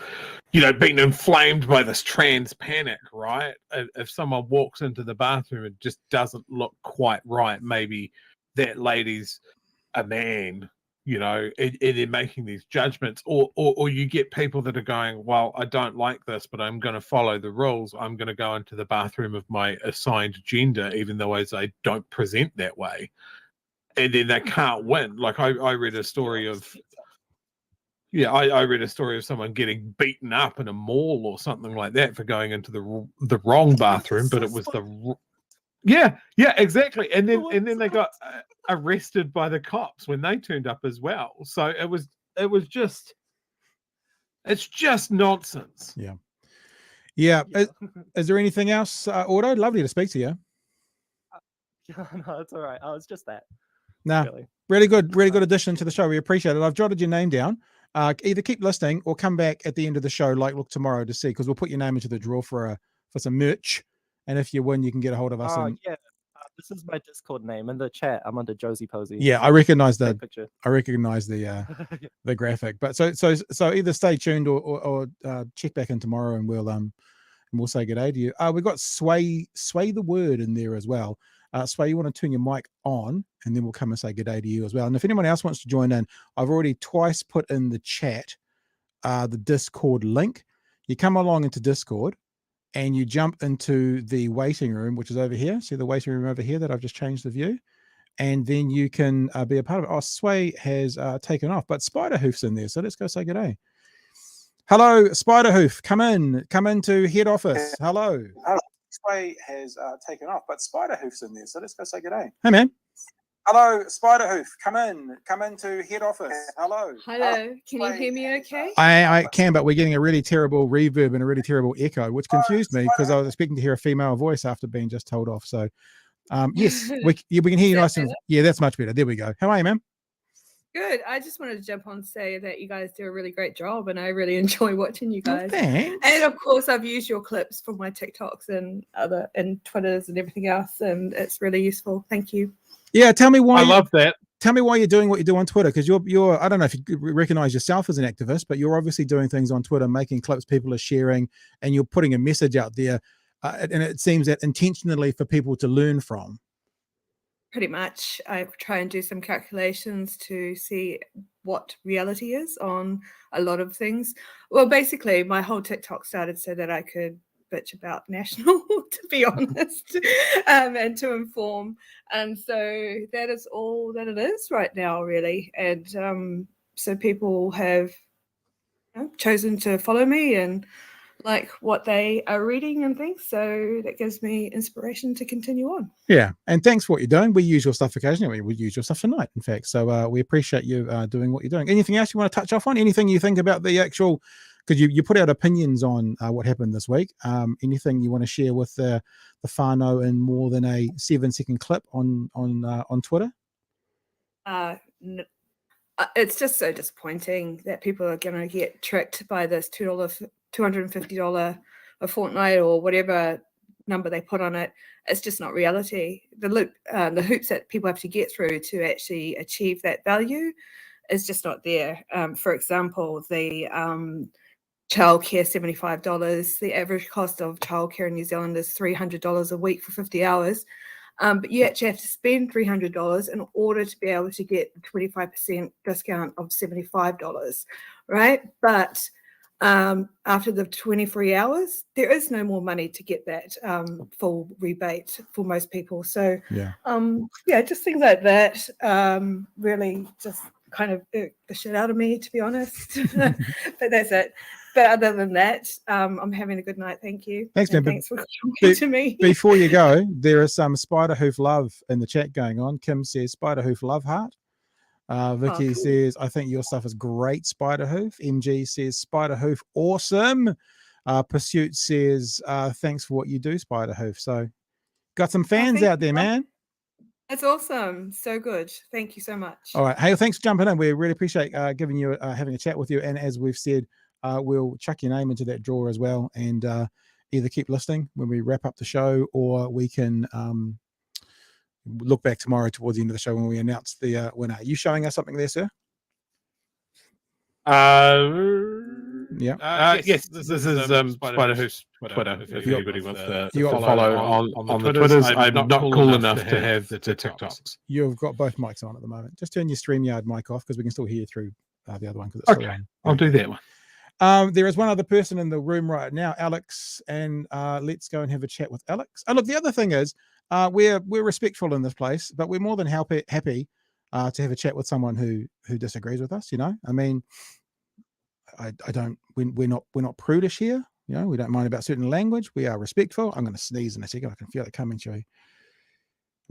been inflamed by this trans panic, right? If someone walks into the bathroom, it just doesn't look quite right. Maybe that lady's a man, and they're making these judgments, or you get people that are going, well, I don't like this, but I'm going to follow the rules. I'm going to go into the bathroom of my assigned gender, even though I don't present that way. And then they can't win. Like I read a story of, I read a story of someone getting beaten up in a mall or something like that for going into the wrong bathroom, but it was exactly. And then they got arrested by the cops when they turned up as well. So it's just nonsense. Yeah. Is there anything else, Auto? Lovely to speak to you. No, it's all right. Oh, it's just that. Nah, really good addition to the show. We appreciate it. I've jotted your name down. Either keep listening or come back at the end of the show, like look tomorrow to see, because we'll put your name into the draw for some merch. And if you win, you can get a hold of us. This is my Discord name in the chat. I'm under Josie Posey. Yeah, I recognize that picture. I recognize the the graphic. But so either stay tuned or check back in tomorrow, and and we'll say good day to you. We've got Sway the Word in there as well. Sway, you want to turn your mic on, and then we'll come and say good day to you as well. And if anyone else wants to join in, I've already twice put in the chat the Discord link. You come along into Discord, and you jump into the waiting room, which is over here. See the waiting room over here that I've just changed the view? And then you can be a part of it. Oh, Sway has taken off, but Spiderhoof's in there. So let's go say good day. Hello, Spiderhoof. Come into head office. Hello. Sway has taken off, but Spiderhoof's in there. So let's go say good day. Hey, man. Hello, Spiderhoof. Come into head office. Hello. Hello. Can you hear me okay? I can, but we're getting a really terrible reverb and a really terrible echo, which confused me because I was expecting to hear a female voice after being just told off. So, yes, we can hear you nice and yeah, that's much better. There we go. How are you, ma'am? Good. I just wanted to jump on and say that you guys do a really great job, and I really enjoy watching you guys. Oh, thanks. And of course, I've used your clips for my TikToks and Twitters and everything else, and it's really useful. Thank you. Yeah, tell me why. I love that. Tell me why you're doing what you do on Twitter, because you're I don't know if you recognize yourself as an activist, but you're obviously doing things on Twitter, making clips people are sharing, and you're putting a message out there, and it seems that intentionally for people to learn from. Pretty much. I try and do some calculations to see what reality is on a lot of things. Well, basically, my whole TikTok started so that I could bitch about National, to be honest, and to inform. And so that is all that it is right now, really. And so people have chosen to follow me and like what they are reading and things. So that gives me inspiration to continue on. Yeah. And thanks for what you're doing. We use your stuff occasionally. We use your stuff tonight, in fact. So we appreciate you doing what you're doing. Anything else you want to touch off on? Anything you think about the actual, because you put out opinions on what happened this week. Anything you want to share with the whānau in more than a 7-second clip on Twitter? It's just so disappointing that people are going to get tricked by this $250 a fortnight or whatever number they put on it. It's just not reality. The hoops that people have to get through to actually achieve that value is just not there. For example, the childcare $75. The average cost of childcare in New Zealand is $300 a week for 50 hours. But you actually have to spend $300 in order to be able to get the 25% discount of $75, right? But after the 23 hours, there is no more money to get that full rebate for most people. So, just things like that really just kind of irk the shit out of me, to be honest. But that's it. But other than that, I'm having a good night. Thank you. Thanks, man. Thanks for talking to me. Before you go, there is some Spiderhoof love in the chat going on. Kim says Spiderhoof love heart. Vicky says, I think your stuff is great, Spiderhoof. MG says Spiderhoof awesome. Pursuit says thanks for what you do, Spiderhoof. So got some fans out there, man. That's awesome. So good. Thank you so much. All right. Hey, thanks for jumping in. We really appreciate giving you having a chat with you. And as we've said, we'll chuck your name into that drawer as well, and either keep listening when we wrap up the show, or we can look back tomorrow towards the end of the show when we announce the winner. Are you showing us something there, sir? Yes, this is Spiderhoof's Twitter. If anybody wants to follow on the Twitters, I'm not cool enough to have the TikToks. You've got both mics on at the moment. Just turn your StreamYard mic off because we can still hear you through the other one. Okay, I'll do that one. There is one other person in the room right now, Alex, and let's go and have a chat with Alex. Look, the other thing is we're respectful in this place, but we're more than happy to have a chat with someone who disagrees with us. You know, I mean, I don't. We're not prudish here. You know, we don't mind about certain language. We are respectful. I'm going to sneeze in a second. I can feel it coming, Joey.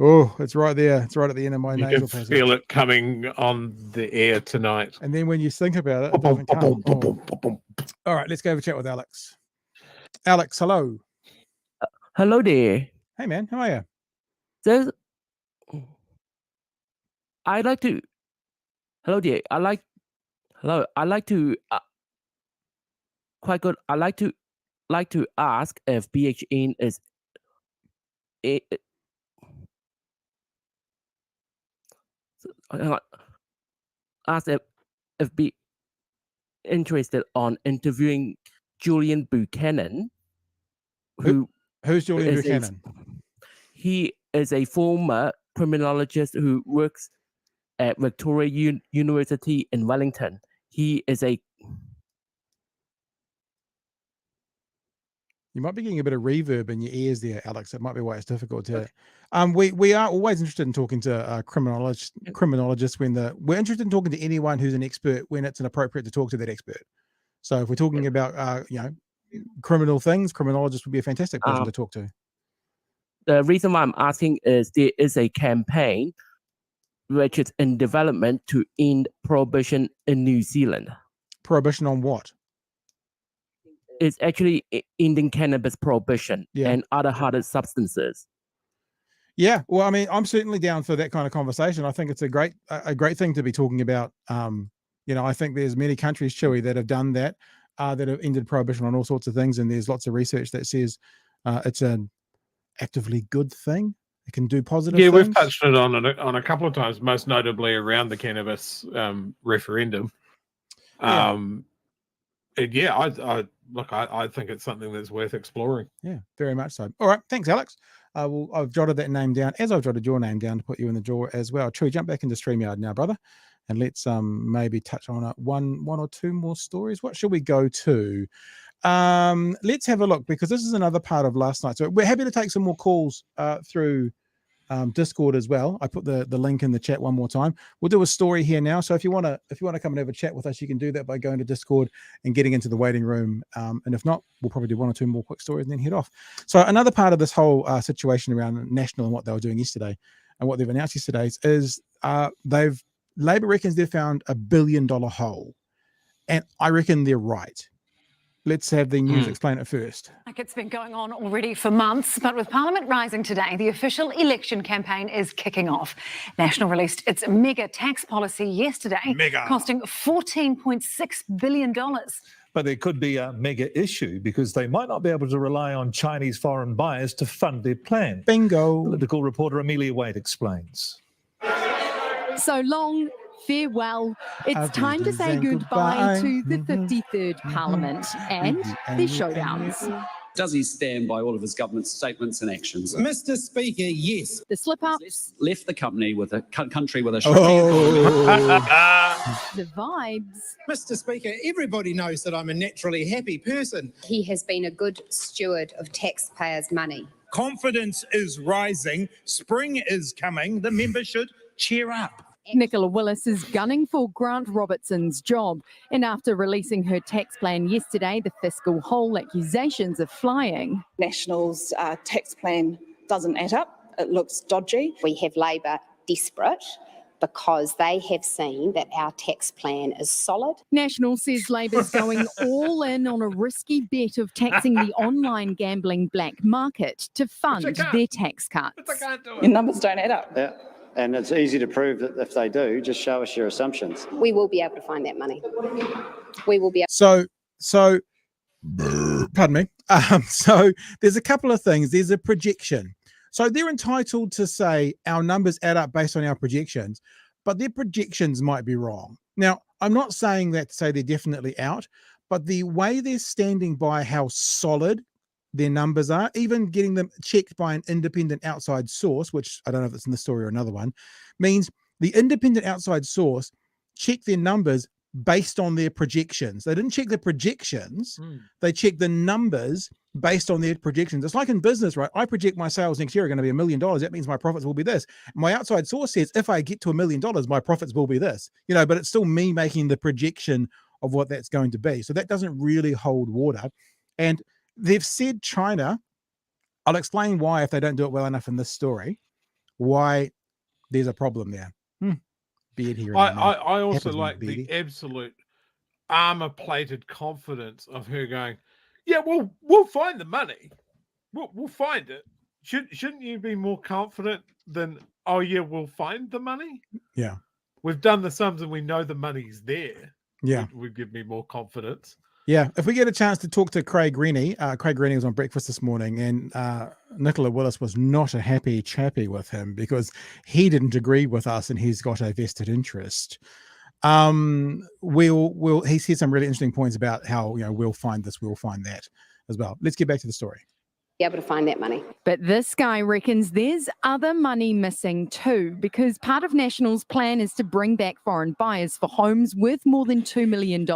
Oh, it's right there. It's right at the end of my nasal passage. You can feel it coming on the air tonight. And then when you think about it, it doesn't come. All right, let's go have a chat with Alex. Alex, hello. Hello there. Hey, man. How are you? I'd like to. Hello there. I like to. Quite good. I like to ask if BHN is. Ask if be interested on interviewing Julian Buchanan. Julian Buchanan. Julian Buchanan. Julian Buchanan. Julian Buchanan. Who's Julian is Buchanan? He is a former criminologist who works at Victoria University in Wellington. He is a... You might be getting a bit of reverb in your ears there, Alex. That might be why it's difficult to. We are always interested in talking to criminologists when we're interested in talking to anyone who's an expert when it's inappropriate to talk to that expert. So if we're talking about criminal things, criminologists would be a fantastic person to talk to. The reason why I'm asking is there is a campaign which is in development to end prohibition in New Zealand. Prohibition on what? It's actually ending cannabis prohibition and other harder substances. Yeah, well, I mean, I'm certainly down for that kind of conversation. I think it's a great thing to be talking about. I think there's many countries, Chewy, that have done that, that have ended prohibition on all sorts of things, and there's lots of research that says it's an actively good thing. It can do positive things. We've touched it on a couple of times, most notably around the cannabis referendum. I think it's something that's worth exploring. Yeah, very much so. All right, thanks, Alex. I've jotted that name down, as I've jotted your name down to put you in the drawer as well. Chewy, jump back into StreamYard now, brother, and let's maybe touch on one or two more stories. What should we go to? Let's have a look, because this is another part of last night. So we're happy to take some more calls through Discord as well. I put the link in the chat one more time. We'll do a story here now. So if you want to come and have a chat with us, you can do that by going to Discord and getting into the waiting room. And if not, we'll probably do one or two more quick stories and then head off. So another part of this whole situation around National and what they were doing yesterday and what they've announced yesterday is Labour reckons they've found $1 billion hole. And I reckon they're right. Let's have the news explain it first. It's been going on already for months, but with Parliament rising today, the official election campaign is kicking off. National released its mega tax policy yesterday, costing $14.6 billion. But there could be a mega issue because they might not be able to rely on Chinese foreign buyers to fund their plan. Bingo. Political reporter Amelia Wade explains. So long. Farewell. It's time to say goodbye to the 53rd Parliament and their showdowns. Does he stand by all of his government statements and actions? Mr. Speaker, yes. The slip-ups. Left the country with a the vibes. Mr. Speaker, everybody knows that I'm a naturally happy person. He has been a good steward of taxpayers' money. Confidence is rising. Spring is coming. The members should cheer up. Nicola Willis is gunning for Grant Robertson's job, and after releasing her tax plan yesterday, the fiscal hole accusations are flying. National's tax plan doesn't add up. It looks dodgy. We have Labor desperate because they have seen that our tax plan is solid. National says Labor's going all in on a risky bet of taxing the online gambling black market to fund their tax cuts. Your numbers don't add up. Yeah. And it's easy to prove that if they do, just show us your assumptions. We will be able to find that money. We will be able. So, pardon me. So there's a couple of things. There's a projection. So they're entitled to say our numbers add up based on our projections, but their projections might be wrong. Now, I'm not saying that to say they're definitely out, but the way they're standing by how solid their numbers are, even getting them checked by an independent outside source, which I don't know if it's in the story or another one, means the independent outside source checked their numbers based on their projections. They didn't check the projections. They checked the numbers based on their projections. It's like in business, right? I project my sales next year are going to be $1 million. That means my profits will be this. My outside source says, if I get to $1 million, my profits will be this, but it's still me making the projection of what that's going to be. So that doesn't really hold water. And they've said China, I'll explain why if they don't do it well enough in this story, why there's a problem there. Beard here. I also like the absolute armor-plated confidence of her going, yeah, we'll find the money. We'll find it. Shouldn't you be more confident than, oh, yeah, we'll find the money? Yeah. We've done the sums and we know the money's there. Yeah. Would give me more confidence. Yeah, if we get a chance to talk to Craig Rennie, Craig Rennie was on breakfast this morning, and Nicola Willis was not a happy chappy with him because he didn't agree with us and he's got a vested interest. He said some really interesting points about how, we'll find this, we'll find that as well. Let's get back to the story. be able to find that money. But this guy reckons there's other money missing too, because part of National's plan is to bring back foreign buyers for homes worth more than $2 million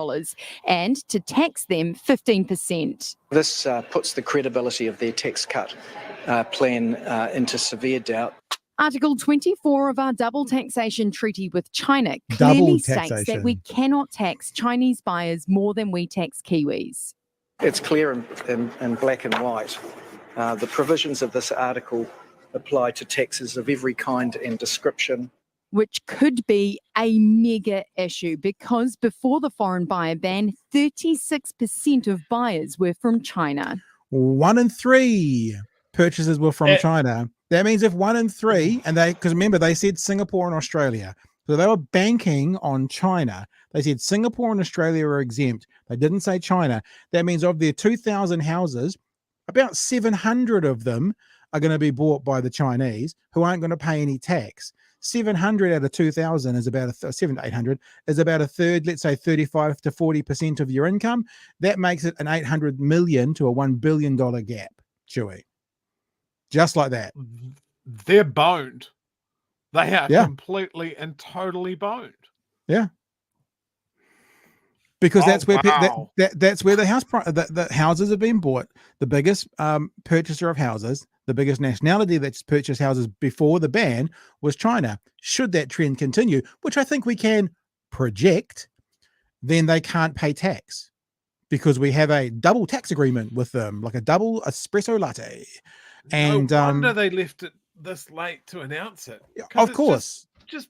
and to tax them 15%. This puts the credibility of their tax cut plan into severe doubt. Article 24 of our double taxation treaty with China clearly states that we cannot tax Chinese buyers more than we tax Kiwis. It's clear in black and white. The provisions of this article apply to taxes of every kind and description. Which could be a mega issue because before the foreign buyer ban, 36% of buyers were from China. 1 in 3 purchases were from China. That means if 1 in 3, and because remember, they said Singapore and Australia. So they were banking on China. They said Singapore and Australia are exempt. They didn't say China. That means of their 2,000 houses, about 700 of them are going to be bought by the Chinese who aren't going to pay any tax. 700 out of 2,000 is about 700 to 800 is about a third, let's say 35 to 40% of your income. That makes it an $800 million to a $1 billion gap, Chewy. Just like that. They're boned. They are completely and totally boned. Yeah. Because that's where that's where the houses have been bought. The biggest purchaser of houses, the biggest nationality that's purchased houses before the ban was China. Should that trend continue, which I think we can project, then they can't pay tax because we have a double tax agreement with them, like a double espresso latte. And no wonder they left it this late to announce it. Of course. Just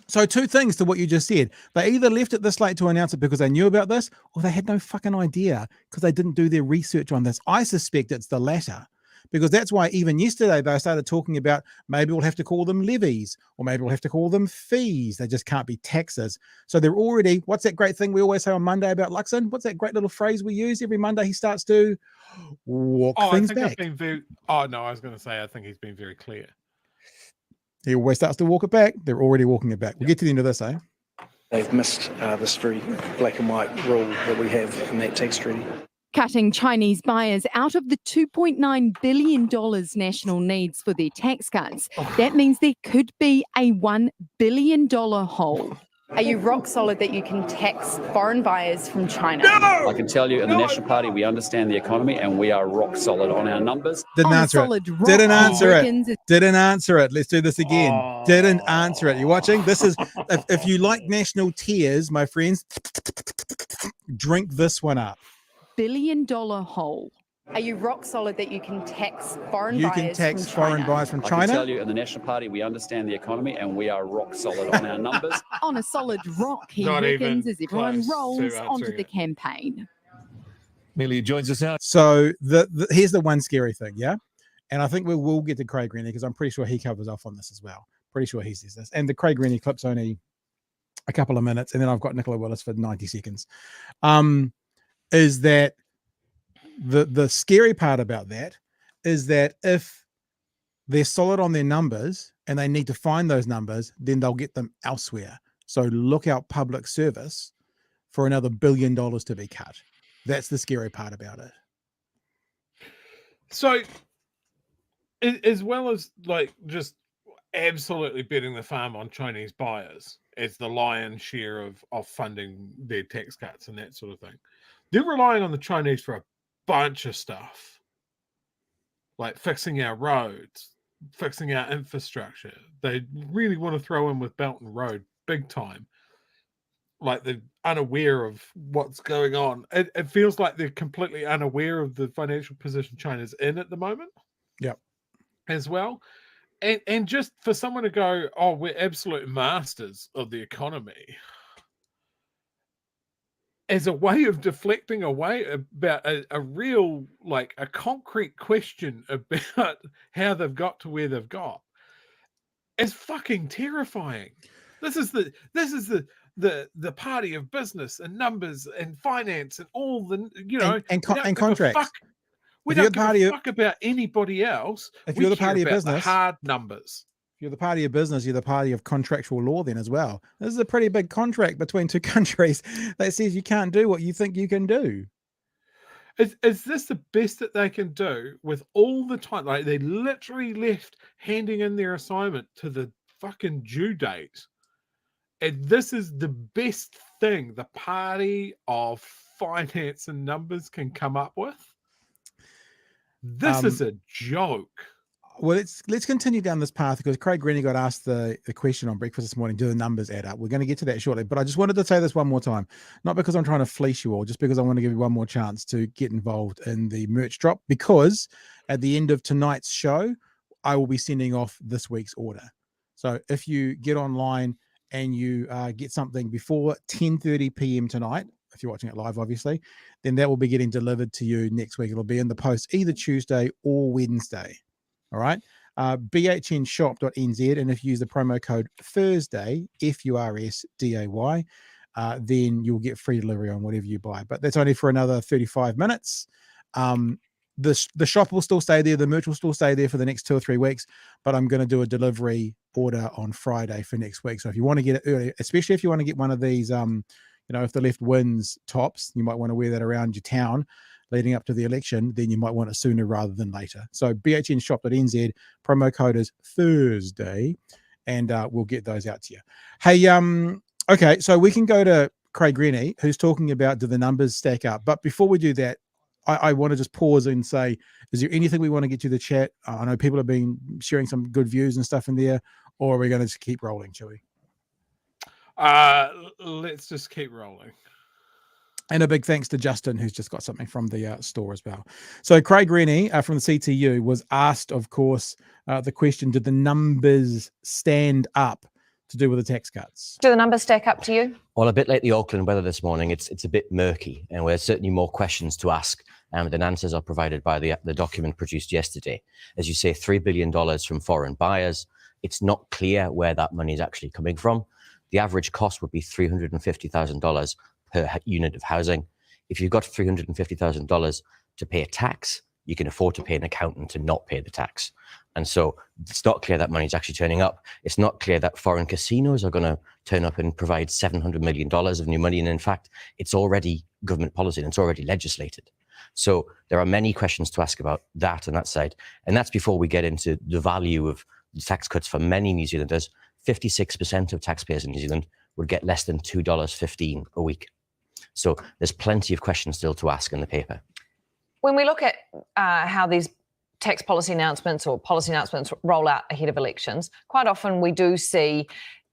So 2 things to what you just said. They either left it this late to announce it because they knew about this, or they had no fucking idea because they didn't do their research on this. I suspect it's the latter, because that's why even yesterday they started talking about maybe we'll have to call them levies or maybe we'll have to call them fees. They just can't be taxes. So they're already, what's that great thing we always say on Monday about Luxon? What's that great little phrase we use every Monday? He starts to walk things back. I was going to say, I think he's been very clear. He always starts to walk it back. They're already walking it back. We'll get to the end of this, eh? They've missed this very black and white rule that we have in that tax treaty. Cutting Chinese buyers out of the $2.9 billion National needs for their tax cuts. That means there could be a $1 billion hole. Are you rock solid that you can tax foreign buyers from China? I can tell you in the National Party, we understand the economy and we are rock solid on our numbers. Didn't answer it. Didn't answer it. Didn't answer it. Let's do this again. Didn't answer it. You watching? This is, if you like national tears, my friends, drink this one up. $1 billion hole. Are you rock solid that you can tax foreign buyers from China? You can tax foreign buyers from China? I can tell you in the National Party, we understand the economy and we are rock solid on our numbers. On a solid rock, he reckons, as everyone rolls onto the campaign. Amelia joins us now. So here's the one scary thing, yeah? And I think we will get to Craig Rennie because I'm pretty sure he covers off on this as well. Pretty sure he says this. And the Craig Rennie clip's only a couple of minutes, and then I've got Nicola Willis for 90 seconds. Is that the scary part about that is that if they're solid on their numbers and they need to find those numbers, then they'll get them elsewhere. So look out public service for another $1 billion to be cut. That's the scary part about it. So as well as like just absolutely betting the farm on Chinese buyers as the lion's share of funding their tax cuts and that sort of thing, they're relying on the Chinese for a bunch of stuff, like fixing our roads, fixing our infrastructure. They really want to throw in with Belt and Road big time. Like they're unaware of what's going on. It feels like they're completely unaware of the financial position China's in at the moment. Yep. As well. And just for someone to go, oh, we're absolute masters of the economy, as a way of deflecting away about a real, like a concrete question about how they've got to where they've got, is fucking terrifying. This is the party of business and numbers and finance and all the, you know, and contracts. We don't give a fuck about anybody else. If you're the party of about business, the hard numbers. If you're the party of business, you're the party of contractual law then as well. This is a pretty big contract between two countries that says you can't do what you think you can do. Is this the best that they can do with all the time? Like, they literally left handing in their assignment to the fucking due date. And this is the best thing the party of finance and numbers can come up with. This is a joke. Well, let's continue down this path, because Craig Rennie got asked the question on breakfast this morning, do the numbers add up? We're going to get to that shortly, but I just wanted to say this one more time, not because I'm trying to fleece you all, just because I want to give you one more chance to get involved in the merch drop, because at the end of tonight's show, I will be sending off this week's order. So if you get online and you get something before 10:30 p.m. tonight, if you're watching it live, obviously, then that will be getting delivered to you next week. It'll be in the post either Tuesday or Wednesday. All right. bhnshop.nz. And if you use the promo code Thursday, FURSDAY, then you'll get free delivery on whatever you buy. But that's only for another 35 minutes. The shop will still stay there. The merch will still stay there for the next 2 or 3 weeks. But I'm going to do a delivery order on Friday for next week. So if you want to get it early, especially if you want to get one of these, if the left wins tops, you might want to wear that around your town leading up to the election, then you might want it sooner rather than later. So bhnshop.nz, promo code is Thursday, and we'll get those out to you. Hey, okay, so we can go to Craig Rennie, who's talking about, do the numbers stack up? But before we do that, I want to just pause and say, is there anything we want to get to the chat? I know people have been sharing some good views and stuff in there, or are we going to just keep rolling, Chewy? Let's just keep rolling. And a big thanks to Justin, who's just got something from the store as well. So Craig Rennie from the CTU was asked, of course, the question, did the numbers stand up to do with the tax cuts? Do the numbers stack up to you? Well, a bit like the Auckland weather this morning, it's a bit murky, and there's certainly more questions to ask than answers are provided by the document produced yesterday. As you say, $3 billion from foreign buyers. It's not clear where that money is actually coming from. The average cost would be $350,000 per unit of housing. If you've got $350,000 to pay a tax, you can afford to pay an accountant to not pay the tax. And so it's not clear that money's actually turning up. It's not clear that foreign casinos are going to turn up and provide $700 million of new money. And in fact, it's already government policy and it's already legislated. So there are many questions to ask about that and that side. And that's before we get into the value of the tax cuts for many New Zealanders. 56% of taxpayers in New Zealand would get less than $2.15 a week. So there's plenty of questions still to ask in the paper. When we look at how these tax policy announcements or policy announcements roll out ahead of elections, quite often we do see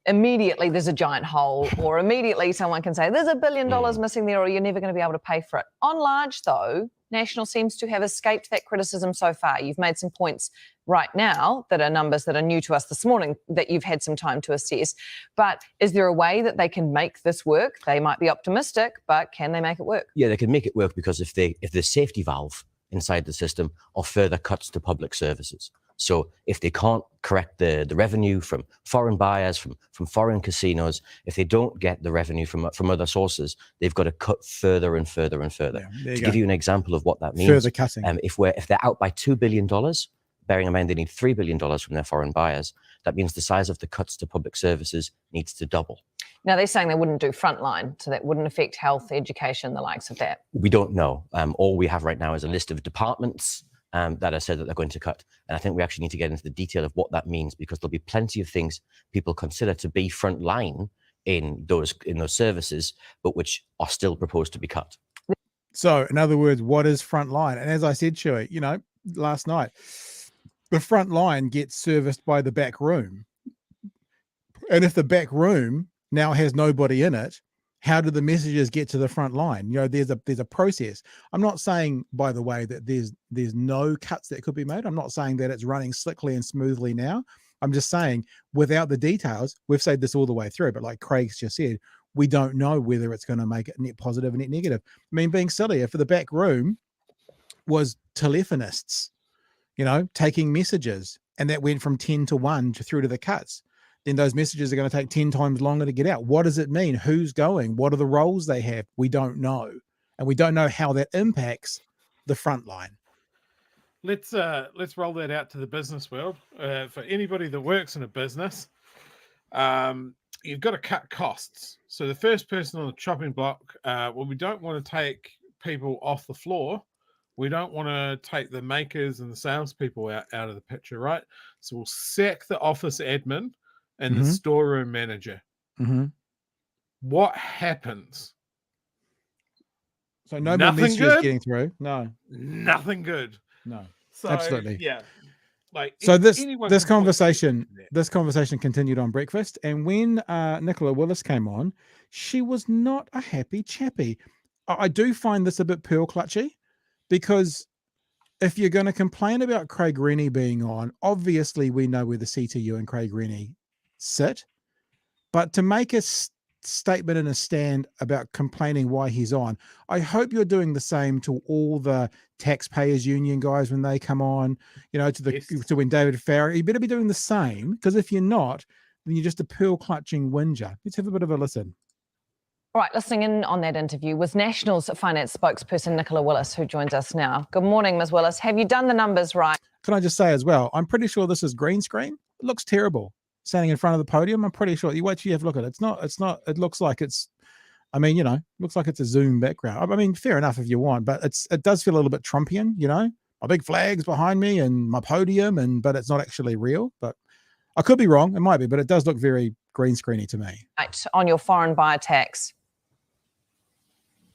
immediately there's a giant hole, or immediately someone can say there's $1 billion missing there, or you're never going to be able to pay for it. On large, though, National seems to have escaped that criticism so far. You've made some points right now that are numbers that are new to us this morning that you've had some time to assess. But is there a way that they can make this work? They might be optimistic, but can they make it work? Yeah, they can make it work because if the safety valve inside the system are further cuts to public services. So if they can't correct the revenue from foreign buyers, from foreign casinos, if they don't get the revenue from other sources, they've got to cut further and further and further. Yeah, to give you an example of what that means, further cutting. If they're out by $2 billion, bearing in mind they need $3 billion from their foreign buyers, that means the size of the cuts to public services needs to double. Now, they're saying they wouldn't do frontline, so that wouldn't affect health, education, the likes of that. We don't know. All we have right now is a list of departments that have said that they're going to cut. And I think we actually need to get into the detail of what that means, because there'll be plenty of things people consider to be frontline in those services, but which are still proposed to be cut. So, in other words, what is frontline? And as I said, Chewy, last night, the front line gets serviced by the back room. And if the back room now has nobody in it, how do the messages get to the front line? There's a process. I'm not saying, by the way, that there's no cuts that could be made. I'm not saying that it's running slickly and smoothly now. I'm just saying, without the details, we've said this all the way through, but like Craig's just said, we don't know whether it's going to make it net positive or net negative. I mean, being silly, if the back room was telephonists, taking messages, and that went from 10 to 1 through to the cuts, then those messages are going to take 10 times longer to get out. What does it mean? Who's going? What are the roles they have? We don't know. And we don't know how that impacts the front line. Let's roll that out to the business world. For anybody that works in a business, you've got to cut costs. So the first person on the chopping block, we don't want to take people off the floor. We don't want to take the makers and the salespeople out of the picture, right? So we'll sack the office admin and the storeroom manager. Mm-hmm. What happens? So no more Nothing messages good? getting through. No. Nothing good. No. So, Absolutely. Yeah. Like So this anyone this can point to conversation continued on breakfast, and when Nicola Willis came on, she was not a happy chappy. I do find this a bit pearl clutchy, because if you're going to complain about Craig Rennie being on, obviously we know where the CTU and Craig Rennie sit, but to make a statement and a stand about complaining why he's on, I hope you're doing the same to all the taxpayers union guys when they come on, to when David Farrar, you better be doing the same, because if you're not, then you're just a pearl clutching whinger. Let's have a bit of a listen. All right, listening in on that interview was National's finance spokesperson Nicola Willis, who joins us now. Good morning, Ms. Willis. Have you done the numbers right? Can I just say as well, I'm pretty sure this is green screen. It looks terrible. Standing in front of the podium, I'm pretty sure. You wait till you have a look at it. It's not, it looks like it's, looks like it's a Zoom background. I mean, fair enough if you want, but it does feel a little bit Trumpian, my big flag's behind me and my podium, but it's not actually real. But I could be wrong. It might be, but it does look very green screeny to me. Right, on your foreign buyer tax.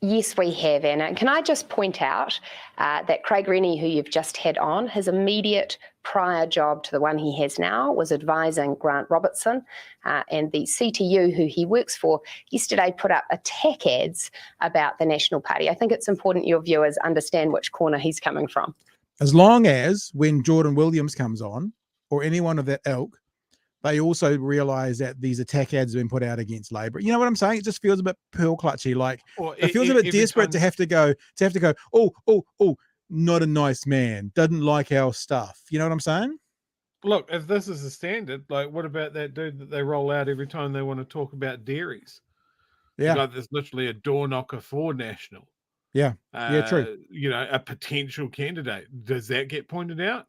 Yes, we have, Anna. Can I just point out that Craig Rennie, who you've just had on, his immediate prior job to the one he has now was advising Grant Robertson, and the CTU, who he works for, yesterday put up attack ads about the National Party. I think it's important your viewers understand which corner he's coming from. As long as when Jordan Williams comes on, or anyone of that ilk, they also realise that these attack ads have been put out against Labor. You know what I'm saying? It just feels a bit pearl clutchy. Like it feels a bit desperate to have to go. Oh, not a nice man. Doesn't like our stuff. You know what I'm saying? Look, if this is a standard, like what about that dude that they roll out every time they want to talk about dairies? Yeah, like there's literally a door knocker for National. Yeah, true. A potential candidate. Does that get pointed out?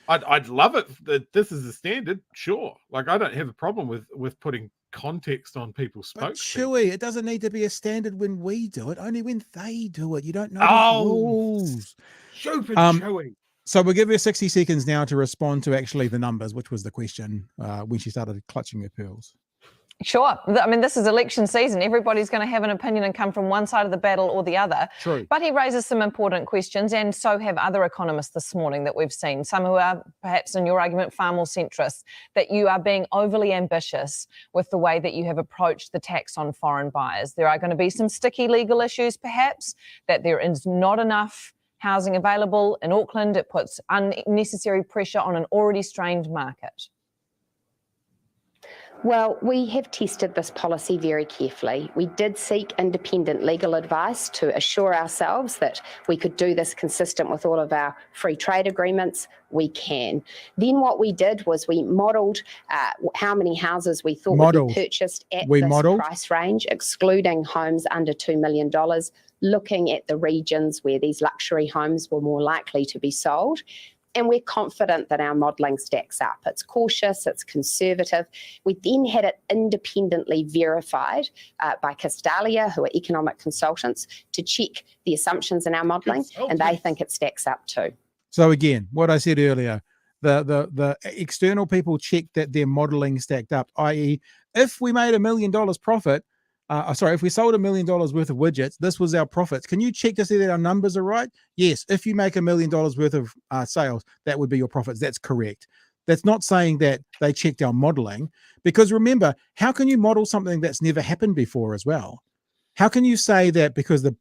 I'd love it that this is a standard, sure. Like I don't have a problem with putting context on people's spokespeople. Chewy, it doesn't need to be a standard when we do it, only when they do it. You don't know the rules. Stupid Chewy. So we'll give you 60 seconds now to respond to actually the numbers, which was the question when she started clutching her pearls. Sure. I mean, this is election season. Everybody's going to have an opinion and come from one side of the battle or the other. True. But he raises some important questions, and so have other economists this morning that we've seen, some who are perhaps, in your argument, far more centrist, that you are being overly ambitious with the way that you have approached the tax on foreign buyers. There are going to be some sticky legal issues, perhaps, that there is not enough housing available in Auckland. It puts unnecessary pressure on an already strained market. Well, we have tested this policy very carefully. We did seek independent legal advice to assure ourselves that we could do this consistent with all of our free trade agreements. We can. Then what we did was we modelled how many houses we thought would be purchased at this price range, excluding homes under $2 million, looking at the regions where these luxury homes were more likely to be sold. And we're confident that our modelling stacks up. It's cautious, it's conservative. We then had it independently verified by Castalia, who are economic consultants, to check the assumptions in our modelling, and they think it stacks up too. So again, what I said earlier, the external people checked that their modelling stacked up, i.e. if we made $1 million profit, if we sold $1 million worth of widgets, this was our profits. Can you check to see that our numbers are right? Yes. If you make $1 million worth of sales, that would be your profits. That's correct. That's not saying that they checked our modeling, because remember, how can you model something that's never happened before as well? How can you say that because the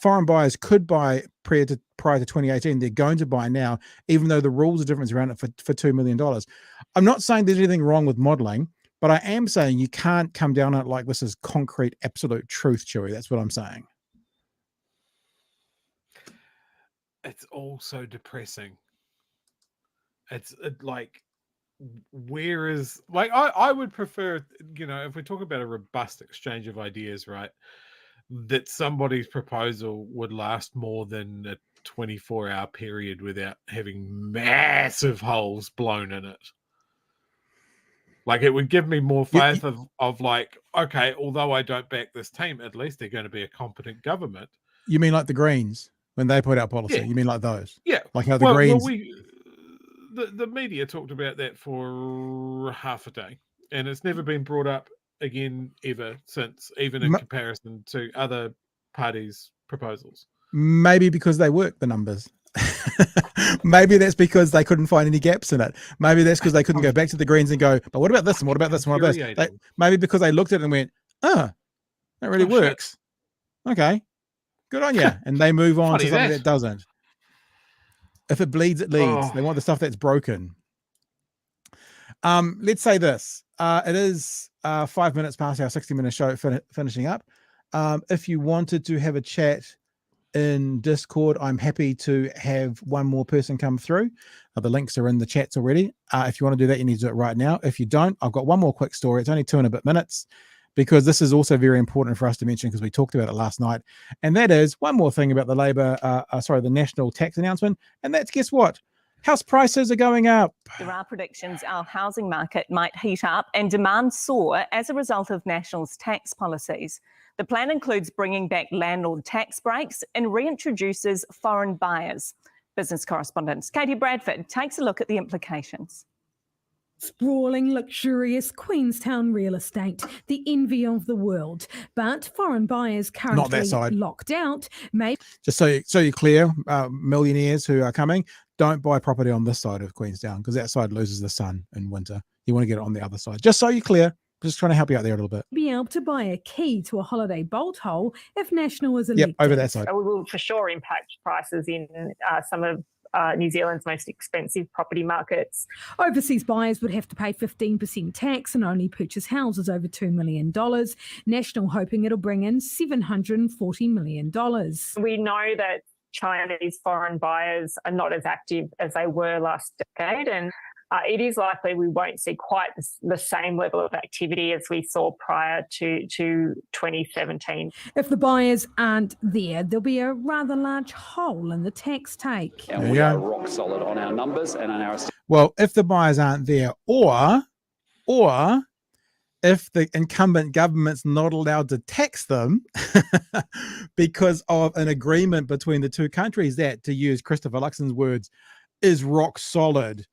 foreign buyers could buy prior to 2018, they're going to buy now, even though the rules are different around it for $2 million? I'm not saying there's anything wrong with modeling, but I am saying you can't come down on it like this is concrete, absolute truth, Chewy. That's what I'm saying. It's all so depressing. It's like, where is, like, I would prefer, if we talk about a robust exchange of ideas, right, that somebody's proposal would last more than a 24-hour period without having massive holes blown in it. Like, it would give me more faith of like, okay, although I don't back this team, at least they're going to be a competent government. You mean like the Greens? When they put out policy, Yeah. you mean like those? Yeah. Like how the Greens. The media talked about that for half a day, and it's never been brought up again ever since, even in comparison to other parties' proposals. Maybe because they work the numbers. Maybe that's because they couldn't find any gaps in it. Maybe that's because they couldn't go back to the Greens and go, but what about this and what about this and what about this? Maybe because they looked at it and went, that really works. Shit. Okay, good on you. And they move on to something that doesn't. If it bleeds, it leads. They want the stuff that's broken. Let's say this. It is 5 minutes past our 60-minute show finishing up. If you wanted to have a chat in Discord, I'm happy to have one more person come through. The links are in the chats already. If you want to do that, you need to do it right now. If you don't, I've got one more quick story. It's only 2 and a bit minutes, because this is also very important for us to mention because we talked about it last night. And that is one more thing about the national tax announcement. And that's, guess what? House prices are going up. There are predictions our housing market might heat up and demand soar as a result of National's tax policies. The plan includes bringing back landlord tax breaks and reintroduces foreign buyers. Business correspondent Katie Bradford takes a look at the implications. Sprawling, luxurious Queenstown real estate, the envy of the world. But foreign buyers currently locked out may... Just so you're clear, millionaires who are coming, don't buy property on this side of Queenstown, because that side loses the sun in winter. You want to get it on the other side. Just so you're clear. Just trying to help you out there a little bit. Be able to buy a key to a holiday bolt hole if National is elected. Yep, over that side. So we will for sure impact prices in some of New Zealand's most expensive property markets. Overseas buyers would have to pay 15% tax and only purchase houses over $2 million. National hoping it'll bring in $740 million. We know that Chinese foreign buyers are not as active as they were last decade, and it is likely we won't see quite the same level of activity as we saw prior to 2017. If the buyers aren't there, there'll be a rather large hole in the tax take. And we are rock solid on our numbers and on our... Well, if the buyers aren't there, or if the incumbent government's not allowed to tax them because of an agreement between the two countries that, to use Christopher Luxon's words, is rock solid.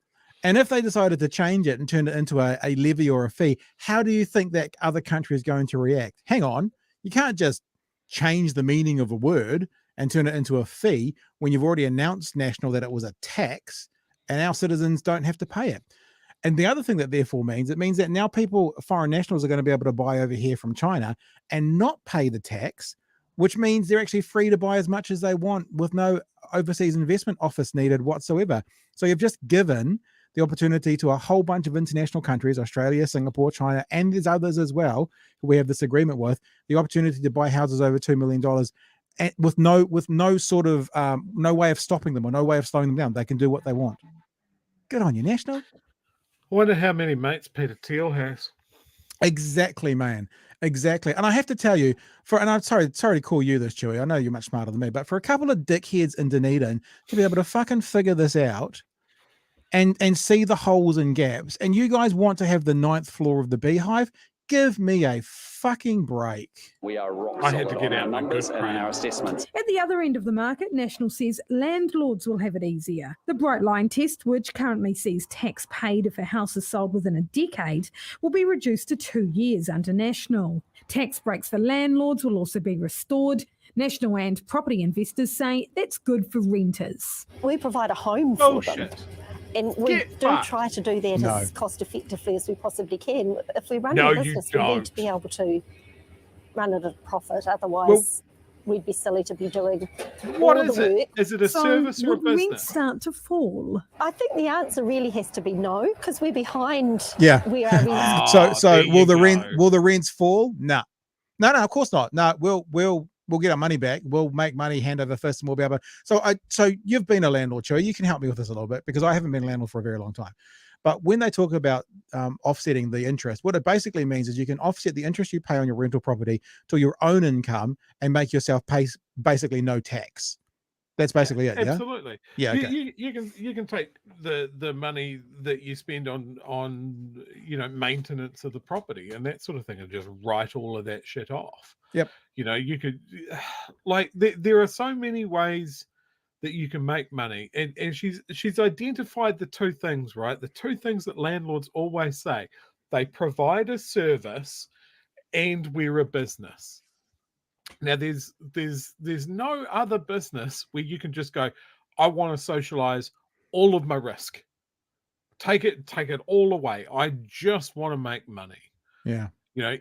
And if they decided to change it and turn it into a levy or a fee, how do you think that other country is going to react? Hang on, you can't just change the meaning of a word and turn it into a fee when you've already announced National that it was a tax and our citizens don't have to pay it. And the other thing that therefore means, it means that now foreign nationals are going to be able to buy over here from China and not pay the tax, which means they're actually free to buy as much as they want with no overseas investment office needed whatsoever. So you've just given the opportunity to a whole bunch of international countries, Australia, Singapore, China, and there's others as well, who we have this agreement with, the opportunity to buy houses over $2 million and with no sort of, no way of stopping them or no way of slowing them down. They can do what they want. Good on you, National. I wonder how many mates Peter Thiel has. Exactly, man. Exactly. And I have to tell you, and I'm sorry to call you this, Chewy. I know you're much smarter than me, but for a couple of dickheads in Dunedin to be able to fucking figure this out and see the holes and gaps, and you guys want to have the 9th floor of the Beehive, give me a fucking break. We are rock solid on our numbers and on our assessments. At the other end of the market, National says landlords will have it easier. The Bright Line test, which currently sees tax paid if a house is sold within a decade, will be reduced to 2 years under National. Tax breaks for landlords will also be restored. National and property investors say that's good for renters. We provide a home for them. And we try to do that as cost effectively as we possibly can. If we run a business, we need to be able to run it at a profit. Otherwise, we'd be silly to be doing what all is the work. It? Is it a service or a business? Rents start to fall? I think the answer really has to be no, because we're behind. Yeah. We are. So will the rents fall? No, of course not. No, we'll get our money back. We'll make money hand over fist, and we'll be able to. So you've been a landlord, Joe. You can help me with this a little bit because I haven't been a landlord for a very long time. But when they talk about offsetting the interest, what it basically means is you can offset the interest you pay on your rental property to your own income and make yourself pay basically no tax. That's basically it. Yeah. Absolutely. Yeah. Okay. You can take the money that you spend on maintenance of the property and that sort of thing and just write all of that shit off. Yep. You could there are so many ways that you can make money, and she's identified the two things, right? The two things that landlords always say: they provide a service and we're a business. Now there's no other business where you can just go, I want to socialize all of my risk, take it all away, I just want to make money. Yeah.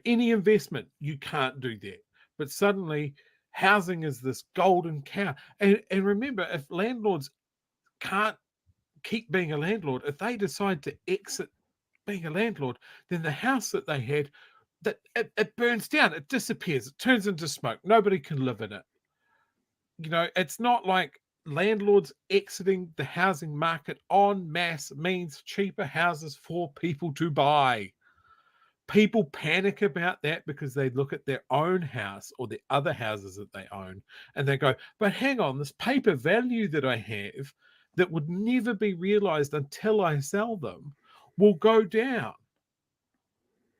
Any investment, you can't do that. But suddenly housing is this golden cow. And remember, if landlords can't keep being a landlord, if they decide to exit being a landlord, then the house that they had, that it burns down, it disappears, it turns into smoke. Nobody can live in it. It's not like landlords exiting the housing market en masse means cheaper houses for people to buy. People panic about that because they look at their own house or the other houses that they own and they go, but hang on, this paper value that I have that would never be realized until I sell them will go down.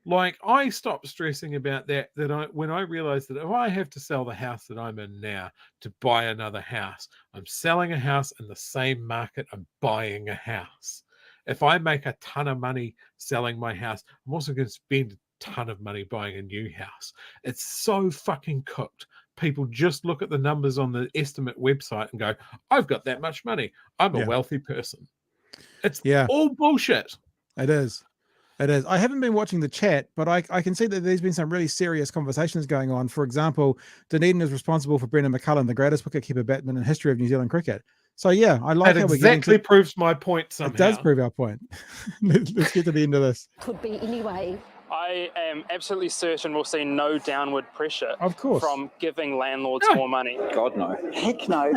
Like, I stopped stressing about that when I realized that if I have to sell the house that I'm in now to buy another house, I'm selling a house in the same market I'm buying a house. If I make a ton of money selling my house, I'm also going to spend a ton of money buying a new house. It's so fucking cooked. People just look at the numbers on the estimate website and go, I've got that much money. I'm a wealthy person. It's all bullshit. It is. It is. I haven't been watching the chat, but I can see that there's been some really serious conversations going on. For example, Dunedin is responsible for Brendan McCullum, the greatest wicketkeeper batsman in history of New Zealand cricket. So yeah, I like that how we're getting exactly proves my point somehow. It does prove our point. Let's get to the end of this. Could be anyway. I am absolutely certain we'll see no downward pressure from giving landlords more money. God, no. Heck no.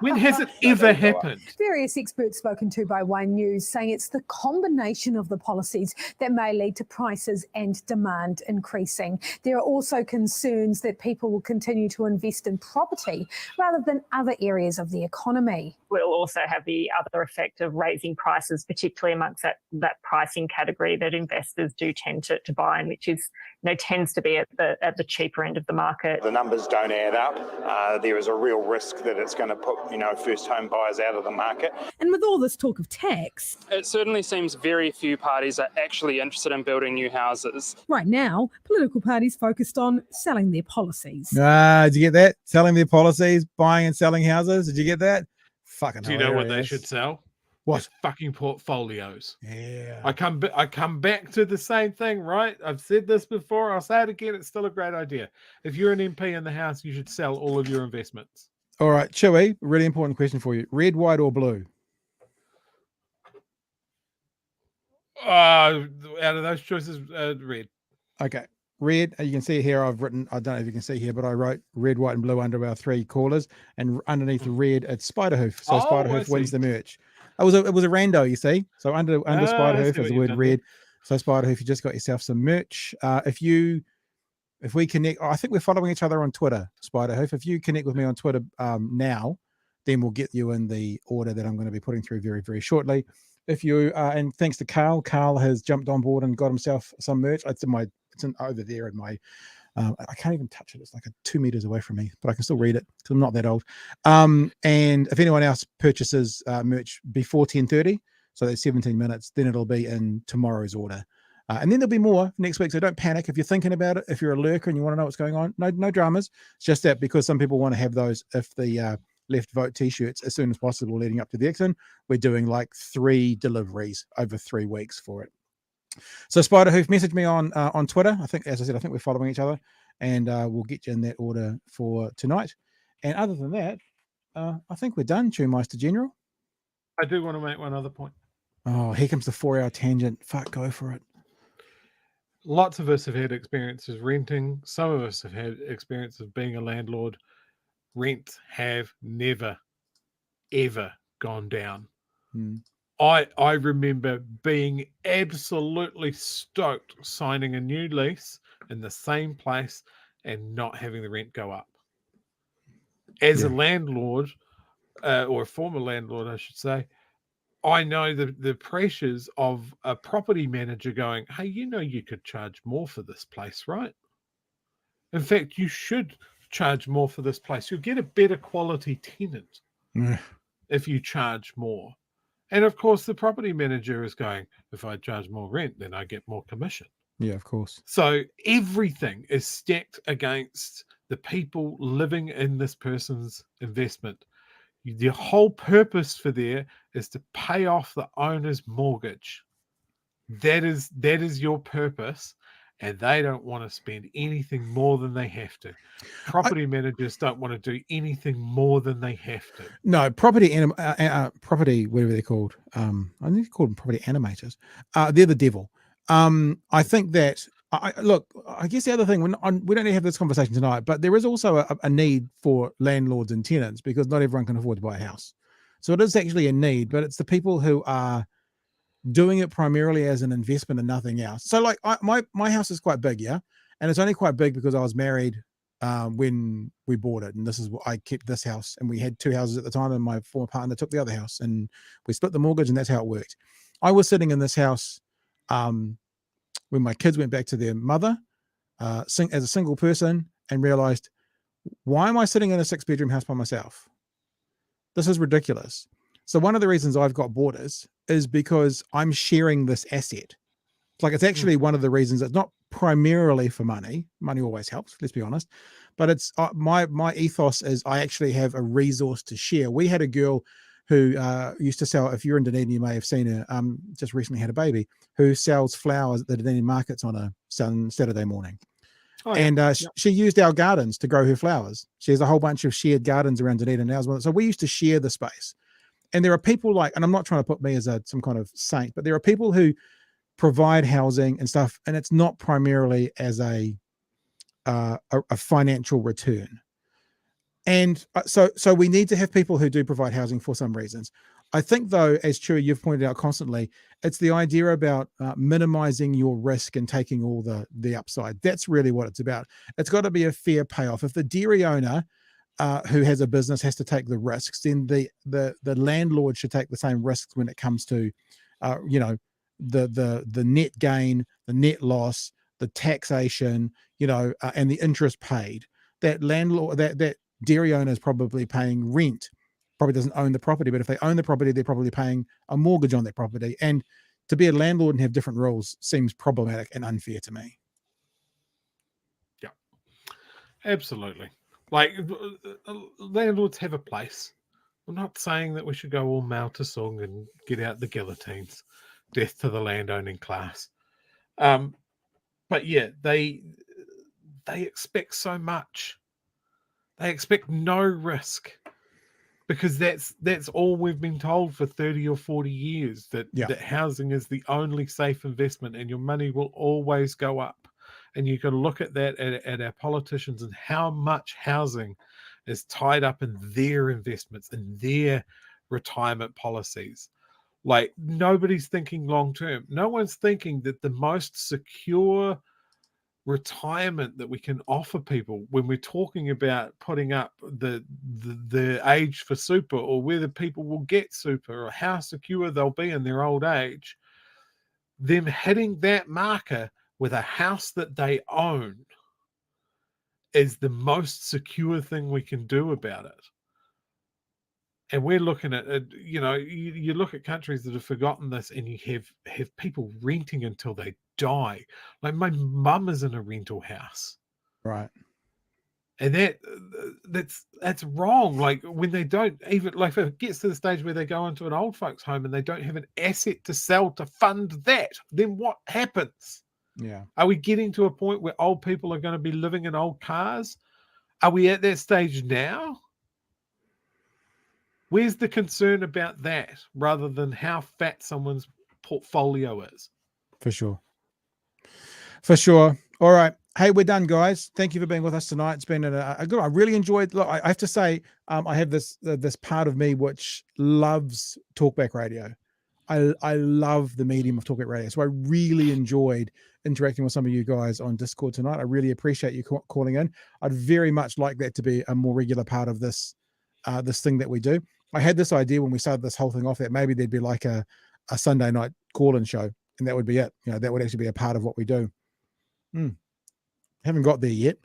When has it ever happened? Various experts spoken to by Wine News saying it's the combination of the policies that may lead to prices and demand increasing. There are also concerns that people will continue to invest in property rather than other areas of the economy. We'll also have the other effect of raising prices, particularly amongst that pricing category that investors do tend to buy in, which is tends to be at the cheaper end of the market. The numbers don't add up. There is a real risk that it's going to put first home buyers out of the market. And with all this talk of tax, it certainly seems very few parties are actually interested in building new houses. Right now, political parties focused on selling their policies. Did you get that? Selling their policies, buying and selling houses. Did you get that? Fucking Do you know what they should sell? What? It's fucking portfolios. Yeah. I come back to the same thing, right? I've said this before. I'll say it again. It's still a great idea. If you're an MP in the House, you should sell all of your investments. All right, Chewy, really important question for you. Red, white, or blue? Out of those choices, red. Okay. Red, you can see here, I've written, I don't know if you can see here, but I wrote red, white, and blue under our three callers. And underneath the red, it's Spiderhoof. So Spiderhoof wins the merch. It was a rando, you see. So under Spiderhoof is the word red. So Spiderhoof, you just got yourself some merch. If we connect, I think we're following each other on Twitter, Spiderhoof. If you connect with me on Twitter now, then we'll get you in the order that I'm going to be putting through very, very shortly. If you and thanks to Carl has jumped on board and got himself some merch. It's over there in my. I can't even touch it. It's like 2 meters away from me, but I can still read it because I'm not that old. And if anyone else purchases merch before 10:30, so that's 17 minutes, then it'll be in tomorrow's order. And then there'll be more next week. So don't panic if you're thinking about it. If you're a lurker and you want to know what's going on, no dramas. It's just that because some people want to have those if the left vote t-shirts as soon as possible leading up to the election, we're doing like 3 deliveries over 3 weeks for it. So Spiderhoof, message me on Twitter. I think, as I said, I think we're following each other, and we'll get you in that order for tonight. And other than that, I think we're done, Chewmeister General. I do want to make one other point. Oh, here comes the 4-hour tangent. Fuck, go for it. Lots of us have had experiences renting. Some of us have had experience of being a landlord. Rents have never, ever gone down. I remember being absolutely stoked signing a new lease in the same place and not having the rent go up. As a landlord, or a former landlord, I should say, I know the pressures of a property manager going, hey, you could charge more for this place, right? In fact, you should charge more for this place. You'll get a better quality tenant if you charge more. And of course, the property manager is going, if I charge more rent, then I get more commission. Yeah, of course. So everything is stacked against the people living in this person's investment. The whole purpose for there is to pay off the owner's mortgage. That is your purpose, and they don't want to spend anything more than they have to. Property managers don't want to do anything more than they have to. No, property, whatever they're called. I need to call them property animators. They're the devil. I think that, look, I guess the other thing, we don't have this conversation tonight, but there is also a need for landlords and tenants because not everyone can afford to buy a house. So it is actually a need, but it's the people who are doing it primarily as an investment and nothing else. So like my house is quite big, yeah, and it's only quite big because I was married when we bought it, and this is what I kept this house, and we had two houses at the time, and my former partner took the other house, and we split the mortgage, and that's how it worked. I was sitting in this house when my kids went back to their mother as a single person and realized, why am I sitting in a 6-bedroom house by myself? This is ridiculous. So one of the reasons I've got borders is because I'm sharing this asset. Like, it's actually one of the reasons. It's not primarily for money. Money always helps, let's be honest. But it's my ethos is I actually have a resource to share. We had a girl who used to sell, if you're in Dunedin, you may have seen her, just recently had a baby, who sells flowers at the Dunedin markets on a Saturday morning. Oh, yeah. And she used our gardens to grow her flowers. She has a whole bunch of shared gardens around Dunedin now as well. So we used to share the space. And there are people like, and I'm not trying to put me as some kind of saint, but there are people who provide housing and stuff, and it's not primarily as a financial return. And so we need to have people who do provide housing for some reasons. I think, though, as Chewy, you've pointed out constantly, it's the idea about minimizing your risk and taking all the upside. That's really what it's about. It's got to be a fair payoff. If the dairy owner who has a business has to take the risks, then the landlord should take the same risks when it comes to, the net gain, the net loss, the taxation, and the interest paid. That landlord, that dairy owner is probably paying rent, probably doesn't own the property, but if they own the property, they're probably paying a mortgage on that property. And to be a landlord and have different rules seems problematic and unfair to me. Yeah, absolutely. Like, landlords have a place. I'm not saying that we should go all Mao Tse-tung and get out the guillotines. Death to the landowning class. But yeah, they expect so much. They expect no risk because that's all we've been told for 30 or 40 years, that housing is the only safe investment and your money will always go up. And you can look at that at our politicians and how much housing is tied up in their investments and their retirement policies. Like, nobody's thinking long term. No one's thinking that the most secure retirement that we can offer people when we're talking about putting up the age for super, or whether people will get super, or how secure they'll be in their old age, them hitting that marker with a house that they own is the most secure thing we can do about it. And we're looking at, you look at countries that have forgotten this, and you have people renting until they die. Like, my mum is in a rental house. Right. And that's wrong. Like, when they don't even, like, if it gets to the stage where they go into an old folks home and they don't have an asset to sell to fund that, then what happens? Yeah. Are we getting to a point where old people are going to be living in old cars? Are we at that stage now? Where's the concern about that rather than how fat someone's portfolio is? For sure. For sure. All right. Hey, we're done, guys. Thank you for being with us tonight. It's been a good. I really enjoyed. Look, I have to say, I have this part of me which loves talkback radio. I love the medium of talkback radio. So I really enjoyed interacting with some of you guys on Discord tonight. I really appreciate you calling in. I'd very much like that to be a more regular part of this thing that we do. I had this idea when we started this whole thing off that maybe there'd be like a Sunday night call-in show, and that would be it. You know, that would actually be a part of what we do. Haven't got there yet,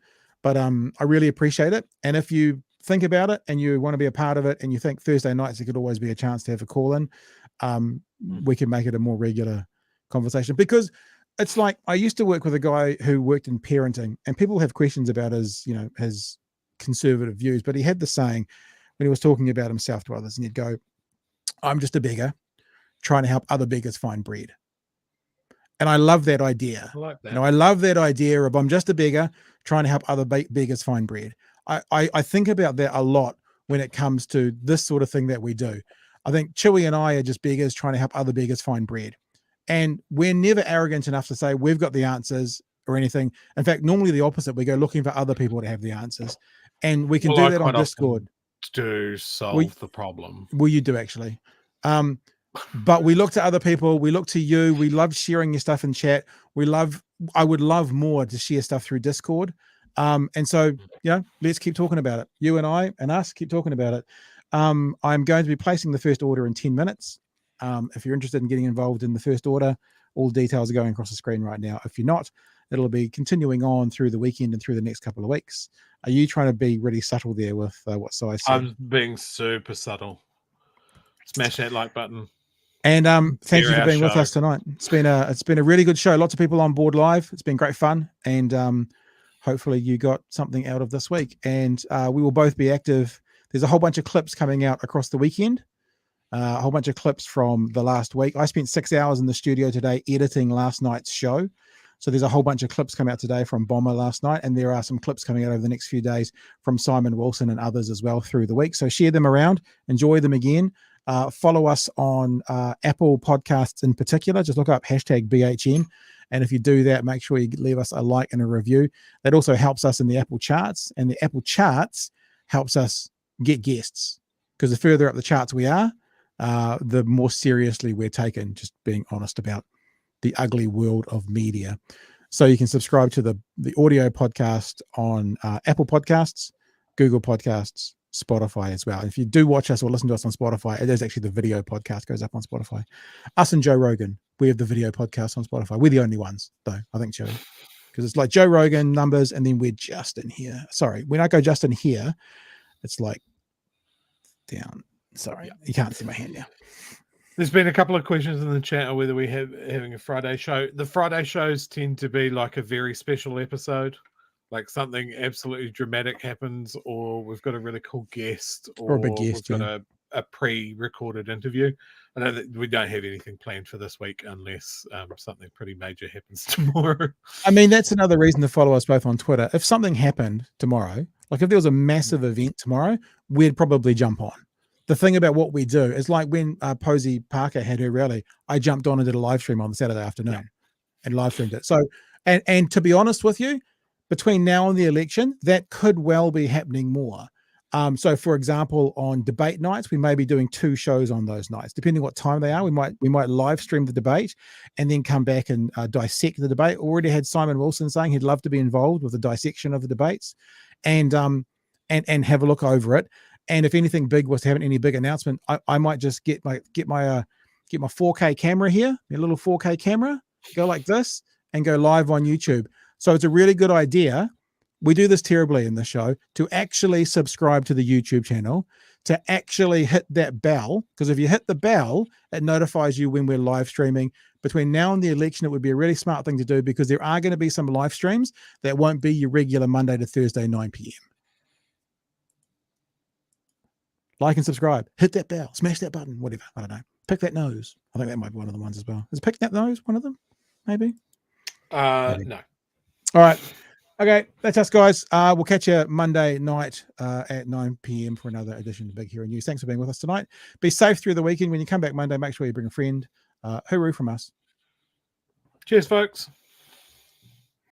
but I really appreciate it. And if you think about it and you want to be a part of it, and you think Thursday nights, it could always be a chance to have a call-in, we can make it a more regular conversation. Because it's like, I used to work with a guy who worked in parenting, and people have questions about his, you know, his conservative views, but he had the saying when he was talking about himself to others, and he'd go, I'm just a beggar trying to help other beggars find bread. And I love that idea. I like that. You know, I love that idea of I'm just a beggar trying to help other beggars find bread. I think about that a lot when it comes to this sort of thing that we do. I think Chewy and I are just beggars trying to help other beggars find bread. And we're never arrogant enough to say we've got the answers or anything. In fact, normally the opposite. We go looking for other people to have the answers. And we can do that on Discord. To solve the problem. Well, you do actually. But we look to other people. We look to you. We love sharing your stuff in chat. I would love more to share stuff through Discord. And so, you know, let's keep talking about it. You and I and us keep talking about it. I'm going to be placing the first order in 10 minutes. If you're interested in getting involved in the first order, all details are going across the screen right now. If you're not, it'll be continuing on through the weekend and through the next couple of weeks. Are you trying to be really subtle there with what Sai said? I'm being super subtle. Smash that like button. And thank you for being with us tonight. It's been a really good show. Lots of people on board live. It's been great fun, and hopefully you got something out of this week. And we will both be active. There's a whole bunch of clips coming out across the weekend. A whole bunch of clips from the last week. I spent 6 hours in the studio today editing last night's show. So there's a whole bunch of clips coming out today from Bomber last night, and there are some clips coming out over the next few days from Simon Wilson and others as well through the week. So share them around, enjoy them again. Follow us on Apple Podcasts in particular. Just look up #BHN. And if you do that, make sure you leave us a like and a review. That also helps us in the Apple charts, and the Apple charts helps us get guests, because the further up the charts we are, the more seriously we're taken, just being honest about the ugly world of media. So you can subscribe to the audio podcast on Apple Podcasts, Google Podcasts, Spotify as well. If you do watch us or listen to us on Spotify, it is actually the video podcast goes up on Spotify. Us and Joe Rogan, we have the video podcast on Spotify. We're the only ones, though, I think, Joey, because it's like Joe Rogan numbers, and then we're just in here. Sorry, when I go just in here, it's like down. Sorry, you can't see my hand now. There's been a couple of questions in the chat on whether we have having a Friday show. The Friday shows tend to be like a very special episode, like something absolutely dramatic happens, or we've got a really cool guest, or a big guest, we've got a pre-recorded interview. I know that we don't have anything planned for this week unless something pretty major happens tomorrow. I mean, that's another reason to follow us both on Twitter. If something happened tomorrow, like if there was a massive event tomorrow, we'd probably jump on. The thing about what we do is, like when Posey Parker had her rally, I jumped on and did a live stream on the Saturday afternoon and live streamed it. So, and to be honest with you, between now and the election, that could well be happening more. So for example, on debate nights, we may be doing 2 shows on those nights, depending what time they are. We might live stream the debate and then come back and dissect the debate. Already had Simon Wilson saying he'd love to be involved with the dissection of the debates and have a look over it. And if anything big was to have any big announcement, I might just get my 4K camera here, a little 4K camera, go like this and go live on YouTube. So it's a really good idea. We do this terribly in the show, to actually subscribe to the YouTube channel, to actually hit that bell, because if you hit the bell, it notifies you when we're live streaming. Between now and the election, it would be a really smart thing to do, because there are going to be some live streams that won't be your regular Monday to Thursday 9 p.m. Like and subscribe, hit that bell, smash that button, whatever. I don't know. Pick that nose. I think that might be one of the ones as well. Is pick that nose one of them? Maybe? No. All right. Okay, that's us, guys. We'll catch you Monday night at 9 p.m. for another edition of Big Hero News. Thanks for being with us tonight. Be safe through the weekend. When you come back Monday, make sure you bring a friend. Hooroo from us. Cheers, folks.